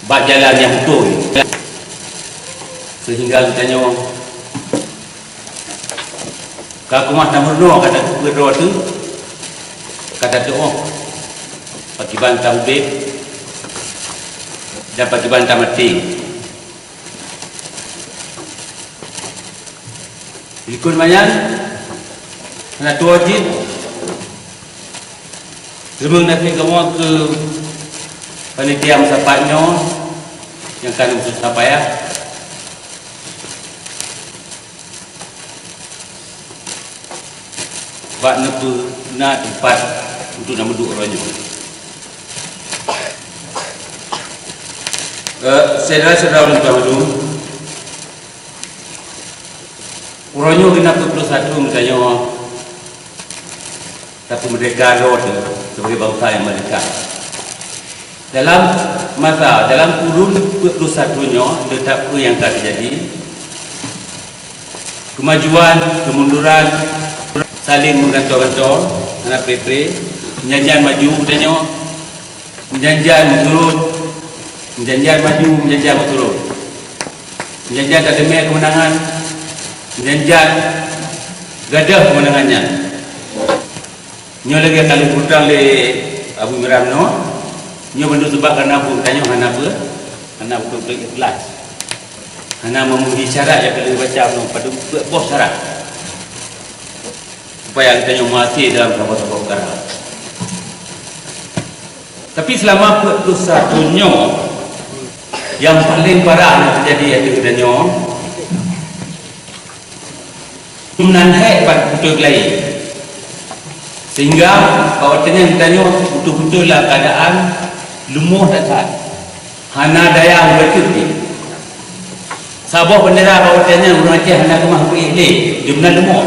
bak jalan yang betul sehingga kita kalau rumah tak berdoa kata berdoa tu kata doa bagi bantah ubed dan bagi bantah mati ikut banyak anak tu wajib sebelum Nabi kamu ke panitia musafahnya yang kan musafah payah bak nak tempat untuk nama duduk orangnya. Saudara-saudara orang dahulu orangnya kena 21 misalnya satu merdeka sebagai bangsa yang merdeka. Dalam kurun 21-nya letak yang akan terjadi kemajuan, kemunduran, saling menggantor-gantor, anak PP, menjanjian maju, menjanjian turun, menjanjian maju, menjanjian turun, menjanjian tak demi kemenangan, menjanjian gadah kemenangannya. Nyo lagi kali hutang le Abu Miram no. Nyo bentuk sebab kerana pun tanya hana apa? Hana betul-betul ikhlas. Hana memenuhi syarat yang perlu baca no pada bos syarat. Supaya kita nyo masih dalam sabot-sabot perkara. Tapi selama 21 nyo yang paling parah yang terjadi iaitu kita nyo menanhai pada betul lain. Sehingga bahawasanya kita nyo betul-betul lah keadaan lumuh dan saat hana daya berkuti sabah bendera bahawasanya orang Aceh hana kemah berilih dia benar lumuh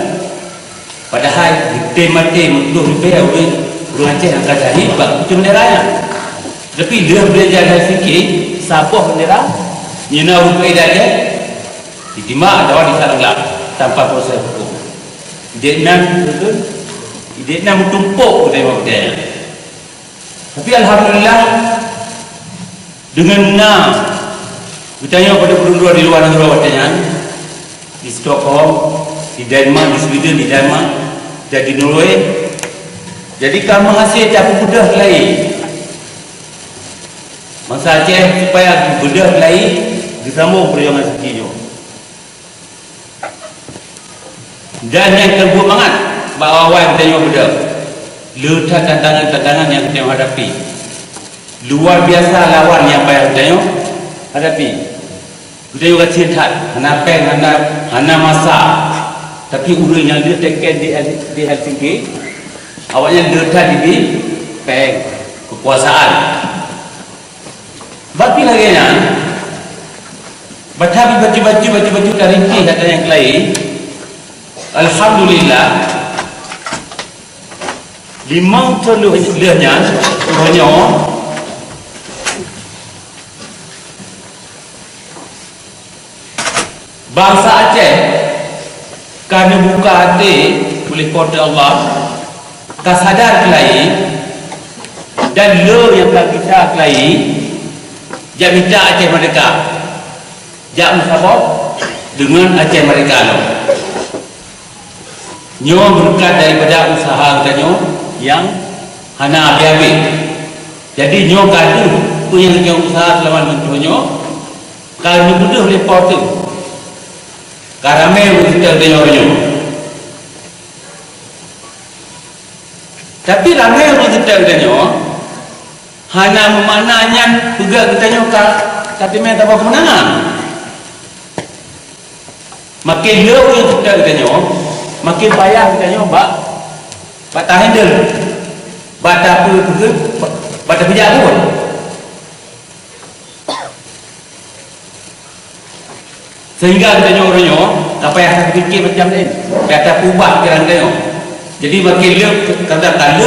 padahal mati mentuduh lebih orang Aceh yang kata ni betul benderanya tapi dia belajar dari fikir sabah bendera nyena orang berilih dia ditimak atau disalanglah tanpa proses hukum dia nan betul dia nak bertumpuk tengok dia. Tapi alhamdulillah dengan kita tengok pada penduduk di luar negara katanya di Stockholm, di Denmark, di Sweden, di Denmark dan di Norway. Jadi kamu hasil tak mudah lain. Masa Aceh supaya mudah lain disambung perjuangan sekijo. Dan yang terbuat banget bahawa awal kita tengok benda letak tantangan-tantangan yang kita hadapi luar biasa lawan yang payah kita tengok hadapi kita juga cinta hana peng, hana masa tapi urang yang dia tekan di Helsinki awaknya letak di peng kekuasaan bagi lagi nya baju taringki kata yang lain alhamdulillah limang terluh liahnya sebenarnya bangsa Aceh kerana buka hati oleh kuasa Allah kasadar kelai dan lo yang tak bisa kelai jak minta Aceh mereka jak musabah dengan Aceh mereka lo nyo berkat daripada usaha kita nyo yang hana habis-habis. Jadi nyo kata punya usaha selama menconyo kalau mudah oleh portu. Karame kita dengarnya. Tapi ramai orang kita dengarnya hana memananya juga kita nyo kata men tak apa kemenangan. Makin leuh yang kita dengarnya makin payah kita nyo Pak handle bata apa tu bata bijak pun sehingga kita nyo tak payah fikir macam ni kata ubah pikiran kita jadi makin dia kata kalau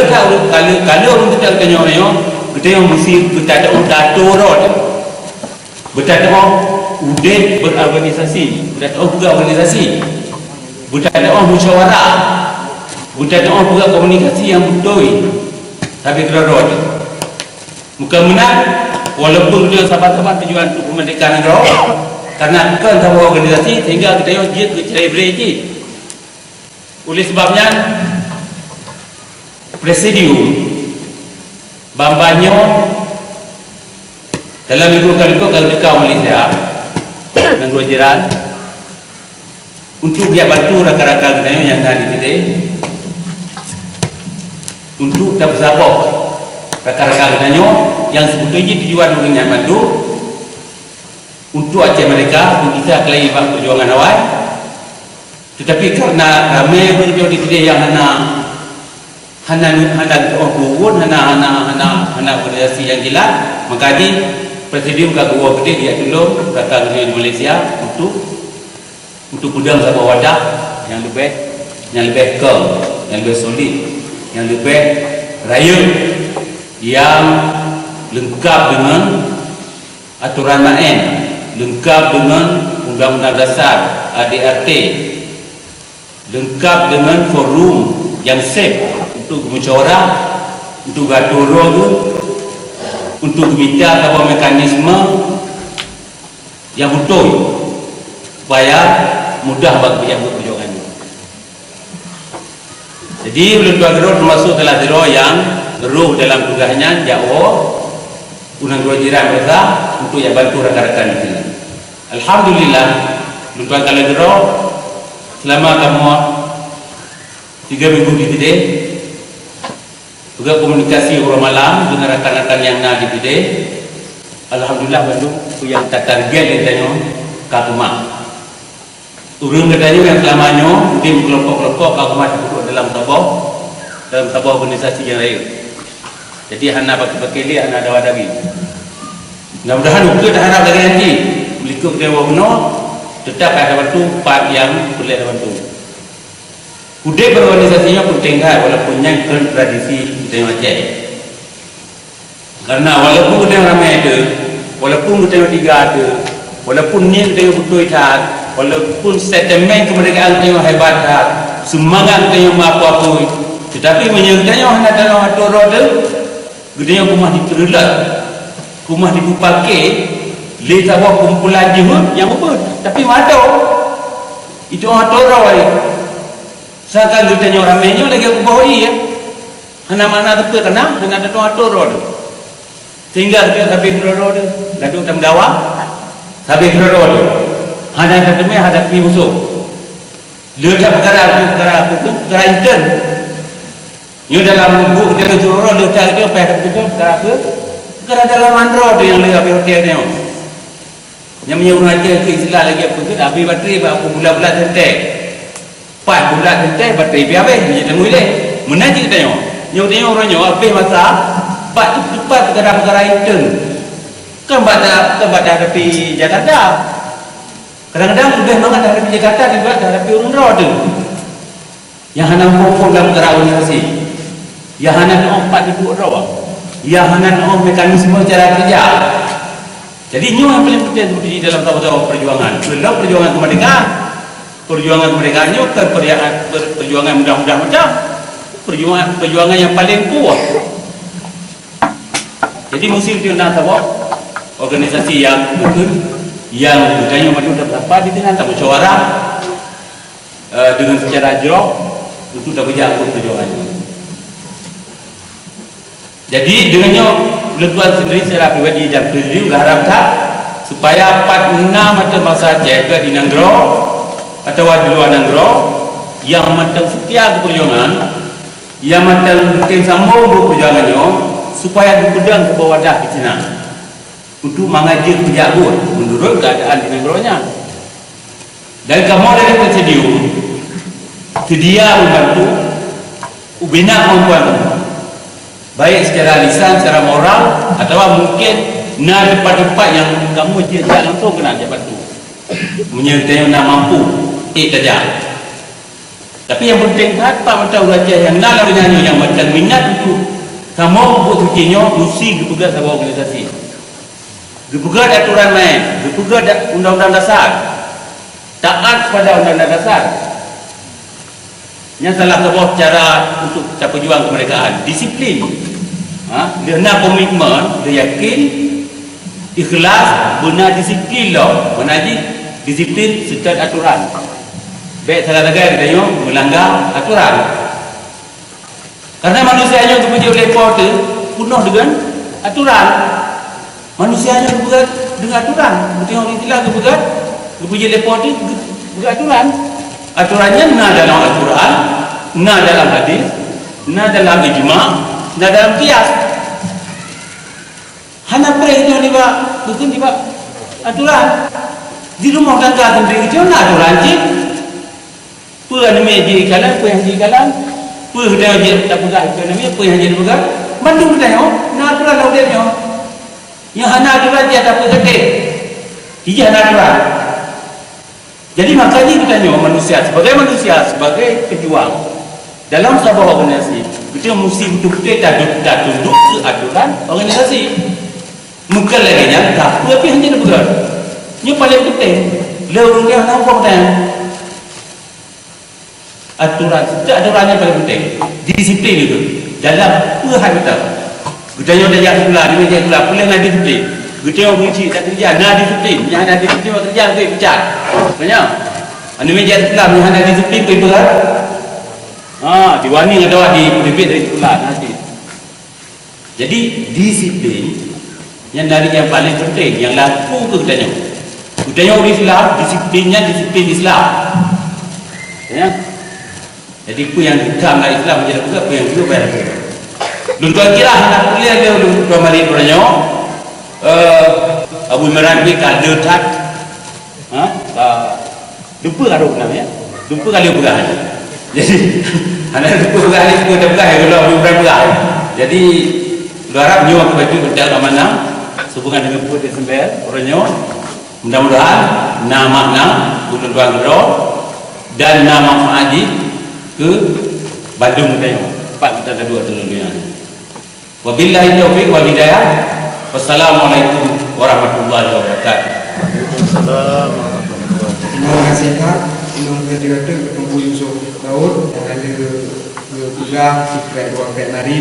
orang kita nyo kita mesti kita ada dato rod berada udah berorganisasi berorganisasi berada musyawarah bukan orang buat komunikasi yang betul tapi kerana bukan menang walaupun dia sahabat-sahabat tujuan untuk kemerdekaan negara karena kan sama organisasi sehingga kita yang jid bercerai bereji oleh sebabnya presidium bambanya dalam minggu kali kalau dekat Malaysia dan dua jiran untuk dia bantu rakan-rakan kita yang ada di sini untuk tak bersabar rakan-rakan kita yang sebetulnya tujuan orangnya bantu untuk Aceh mereka untuk kita kelai perjuangan awal tetapi kerana ramai berjuang di sini yang hana orang kurun hana organisasi yang gila maka di presidium kagua gede dia tolong rakan di Malaysia untuk pedang sebuah wadah yang lebih kekal, yang lebih solid, yang lebih raya, yang lengkap dengan aturan main, lengkap dengan undang-undang dasar ADRT, lengkap dengan forum yang safe untuk musyawarah, untuk gaduh untuk minta sebuah mekanisme yang betul supaya mudah bagi yang perjuangan. Jadi belum dua gero termasuk telah gero yang roh dalam tugasnya jauh unang dua jiran mereka untuk yang bantu rakan-rakan itu. Alhamdulillah belum dua kali gero selama kamu 3 minggu di Pide juga komunikasi orang malam dengan rakan-rakan yang nak di Pide. Alhamdulillah Bandung yang tak target yang tanya ke rumah. Urung katanya yang selamanya mungkin kelompok-kelompok ke rumah duduk dalam tabah organisasi yang lain. Jadi hana pakai-pakai dia, hana ada wadawi. Mudah-mudahan kita dah harap lagi nanti melikut dewa benar tetap ada bantu part yang boleh ada bantu. Budaya berorganisasinya penting kan walaupun yang tradisi kita macam. Karena walaupun kita ramai ada, walaupun kita tiga ada, walaupun ni kita betul tak, walaupun sentimen kemerdekaan kita hebat tak, semangat kita apa-apa, tetapi menyertanya hendak dalam atur roda, kita rumah diterelak, rumah dipakai, lihat awak kumpulan jihad yang apa, tapi mata itu atur roda. Sekarang kita ramainya lagi aku bawa ya, hendak mana tapi kena, hendak dalam atur roda. Sehingga dia habis berdoa lalu kita mendawa habis berdoa ada ketemu hadapi musuh dia tak perkara intern dia dalam buku dia berdoa dia cari dia perkara apa perkara dalam andro dia yang lebih habis hotel dia yang menyuruh aja ke Islam lagi apa tu habis bateri berapa bulan-bulan tentek 4 bulan tentek bateri habis dia temu dia mana je kita tengok orangnya habis masa Cepat perkara-perkara intern kan baca hadapi Jakarta kadang-kadang lebih banget hadapi Jakarta daripada hadapi orang tu yang hanya ngomong dalam perkara organisasi yang hanya ngomong 4,000 orang yang hanya ngomong mekanisme cara kerja. Jadi ini yang paling penting di dalam tahu-tahu perjuangan sebelum perjuangan kemerdekaannya bukan perjuangan mudah-mudah macam perjuangan yang paling kuat. Jadi musim itu nak tahu organisasi yang betul yang budaya madu dapat apa di tengah tak musyawarah dengan secara jerok untuk dapat jangkut perjuangan. Jadi dengannya letuan sendiri secara pribadi dan pribadi mengharapkan supaya 4-6 macam masa jaga di Nanggro atau di luar Nanggro yang macam setia ke perjuangan yang macam mungkin sambung perjuangannya supaya dipedang ke bawah dah di sana untuk mengajar penjagut menurut keadaan di negaranya. Dan kamu dari presidium sedia membantu ubina kemampuan baik secara lisan, secara moral atau mungkin nak tempat-tempat yang kamu tidak langsung kena dia bantu menyertai nak mampu saja. Tapi yang penting apa macam raja yang nak nyanyi yang macam minat itu kamu buat tujuannya mesti dipegang sebuah organisasi dipegang aturan main dipegang undang-undang dasar taat pada undang-undang dasar yang salah sebuah cara untuk capai perjuangan kemerdekaan disiplin dia nak komitmen dia yakin ikhlas benar disiplin loh menaji disiplin secara aturan baik salah negara dia melanggar aturan. Karena manusianya kemudian lepor itu penuh dengan aturan. Manusianya kemudian dengan aturan. Betul orang istilah kemudian lepor itu beraturan. Aturannya na dalam Al-Quran, na dalam hadis, na dalam ijma', na dalam qiyas. Hanya perih itu bukan aturan. Di rumah tangga sendiri itu na aturan je. Puan meji kalan, puan haji kalan. Apa yang dia tak pegang ekonomi, apa yang dia pegang Bandung kita nak aturan laut dia yang hanya aturan dia tak pegang dia hanya aturan. Jadi makanya kita manusia sebagai pejuang dalam sebuah organisasi kita mesti betul-betul tak tunduk ke aturan organisasi bukan lagi yang tak apa yang dia pegang ini paling penting lalu dia nampak aturan, setiap aturannya paling penting disiplin itu dalam hal kita yang dah yang sebelah dia meja sebelah boleh nak disiplin kita yang menguji tak kerja nak disiplin yang ada disiplin kerja tu pecat banyak anda meja sebelah yang ada disiplin tu berat Diwani ada di lebih dari itulah nanti. Jadi disiplin yang dari yang paling penting yang laku ke kita budaya Islam, disiplinnya disiplin Islam. Ya. Jadi ku yang hitam lah Islam jadi juga ku yang dulu bayar. Dulu kira nak kuliah dia dulu mari orangnya Abu Imran bi kalau tak lupa kalau namanya lupa kali berah. Jadi anak lupa berah ni ku dah berah kalau Abu Imran berah. Jadi luar nyawa ke baju berjalan mana sehubungan dengan buat Desember orangnya mudah-mudahan nama ulul bagro dan nama Fadi ke Bandung tadi pak kita ada dua dunia. Wabillahi taufiq wal hidayah. Wassalamualaikum warahmatullahi wabarakatuh. Waalaikumsalam. Terima kasih Pak. Inong Kediratur Ketemu Yusuf Daud yang ada juga Sikret Wakil Nari.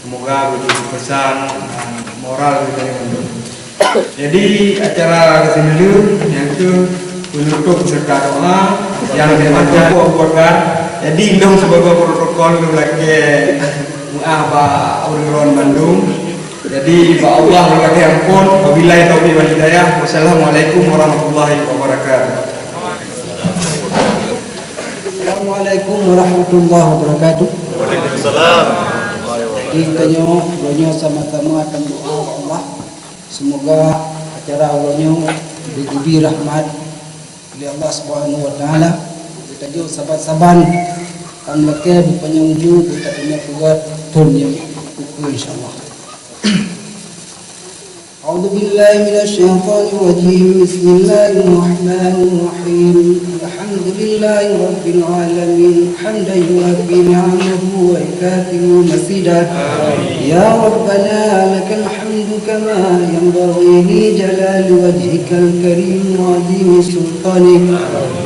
Semoga begitu pesan moral dari Bandung. Jadi acara kesini yang itu penutup serta doa yang dibaca buatkan. Jadi indong sebagai protokol lagi orang Bandung. Jadi Pak Allah berkati ampun. Wabillahi taufiq wal hidayah. Wassalamualaikum warahmatullahi wabarakatuh. Assalamualaikum warahmatullahi wabarakatuh. Waalaikumsalam. Kita nyo sama-sama akan doa Allah. Semoga acara Allah diberi rahmat oleh Allah Subhanahu wa taala. Kita jo saban-saban kan leke penyanju kita punya kuat dunia insyaallah. أعوذ بالله من الشيطان الرجيم بسم الله الرحمن الرحيم الحمد لله رب العالمين حمدا يوافي نعمه ويكافئ مزيدا يا ربنا لك الحمد كما ينبغي لجلال وجهك الكريم وعظيم سلطانك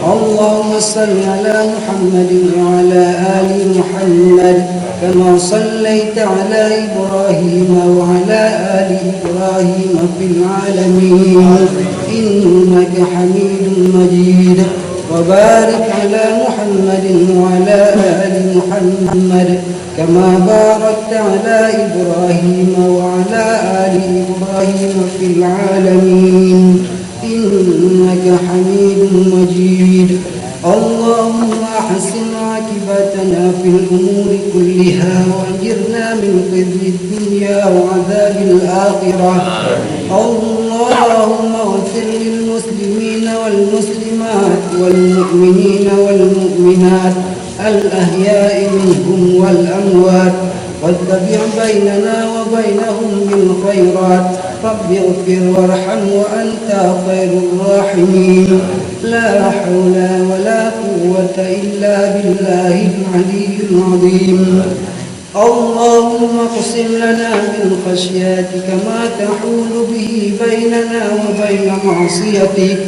اللهم صل على محمد وعلى آل محمد كما صليت على إبراهيم وعلى آل إبراهيم في العالمين إنك حميد مجيد وبارك على محمد وعلى آل محمد كما باركت على إبراهيم وعلى آل إبراهيم في العالمين إنك حميد مجيد اللهم أحسن عاقبتنا في الأمور كلها وأجرنا من خزي الدنيا وعذاب الآخرة اللهم اغفر للمسلمين والمسلمات والمؤمنين والمؤمنات الأحياء منهم والأموات واتبع بيننا وبينهم بالخيرات رب اغفر وارحم وأنت خير الراحمين لا حول ولا قوة إلا بالله العلي العظيم اللهم اقسم لنا من خشيتك ما تحول به بيننا وبين معصيتك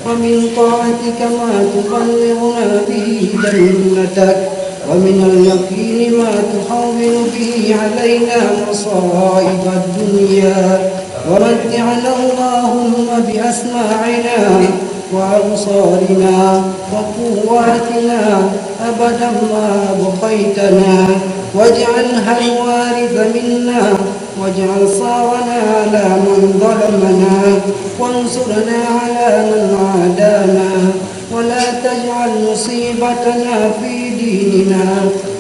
ومن طاعتك ما تبلغنا به جنتك ومن اليقين ما تحول به علينا مصائب الدنيا ومتعنا اللهم بأسماعنا وأبصارنا وقواتنا أبدا ما أبقيتنا واجعلها الوارث منا واجعل صارنا على من ظلمنا وانصرنا على من عادانا ولا تجعل مصيبتنا في ديننا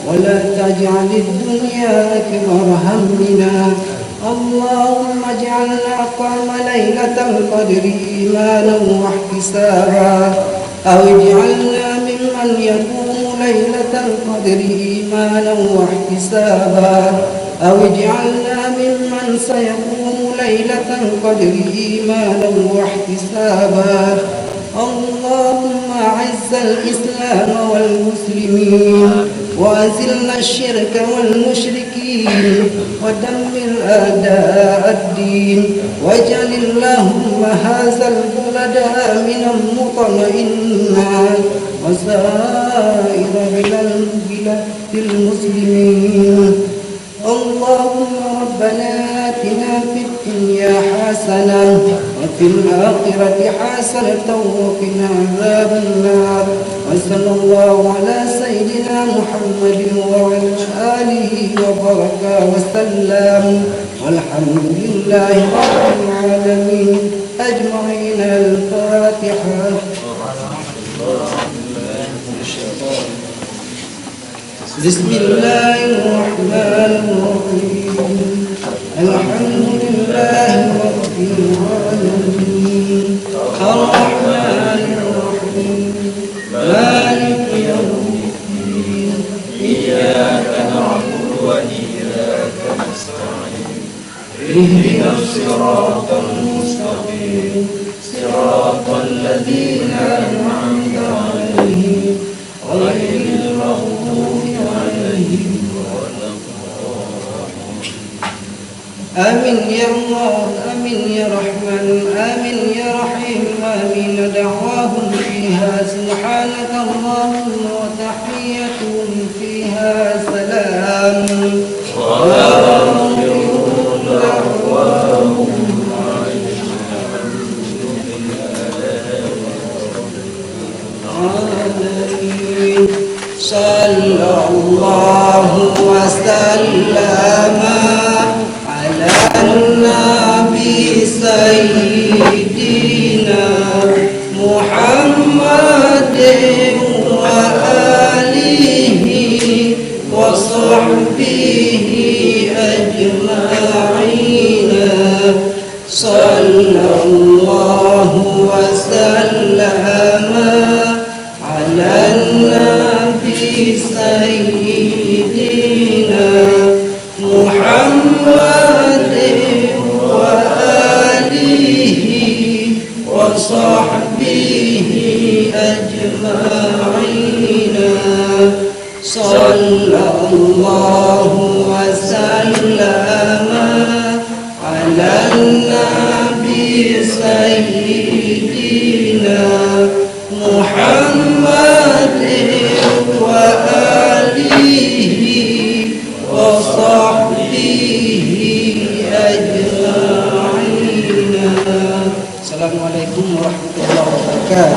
ولا تجعل الدنيا أكبر همنا اللهم اجعلنا قام ليلة القدر إيمانا واحتسابا أو اجعلنا ممن يقوم ليلة القدر إيمانا واحتسابا أو اجعلنا ممن سيقوم ليلة القدر إيمانا واحتسابا اللهم أعز الإسلام والمسلمين وأذل الشرك والمشركين ودمر أعداء الدين واجعل اللهم هذا البلد آمنا مطمئنا وسائر بلاد المسلمين اللهم ربنا آتنا في الدنيا حسنة وفي وفي الآخرة حسنة وقنا عذاب النار. وصلى الله على سيدنا محمد وعلى آله وبارك وسلم، والحمد لله رب العالمين أجمعين. الفاتحة. بسم الله الرحمن الرحيم. الحمد لله رب العالمين الرحمن الرحيم مالك يوم الدين إياك نعبد وإياك نستعين اهدنا الصراط المستقيم صراط الذين أنعمت عليهم غير المغضوب عليهم ولا الضالين. آمين يا الله، آمين يا رحمن، آمين يا رحيم، آمين. دعواهم فيها سبحانك اللهم وتحيتهم فيها سلام. وآخر دعواهم صلى الله وسلم على النبي سيدنا محمد وآله وصحبه أجمعين. صلى الله وسلم على النبي سيدنا محمد وآله وصحبه أجمعين. صلى الله وسلم على النبي سيدنا محمد وآله وصحبه أجمعين. السلام عليكم ورحمة الله وبركاته.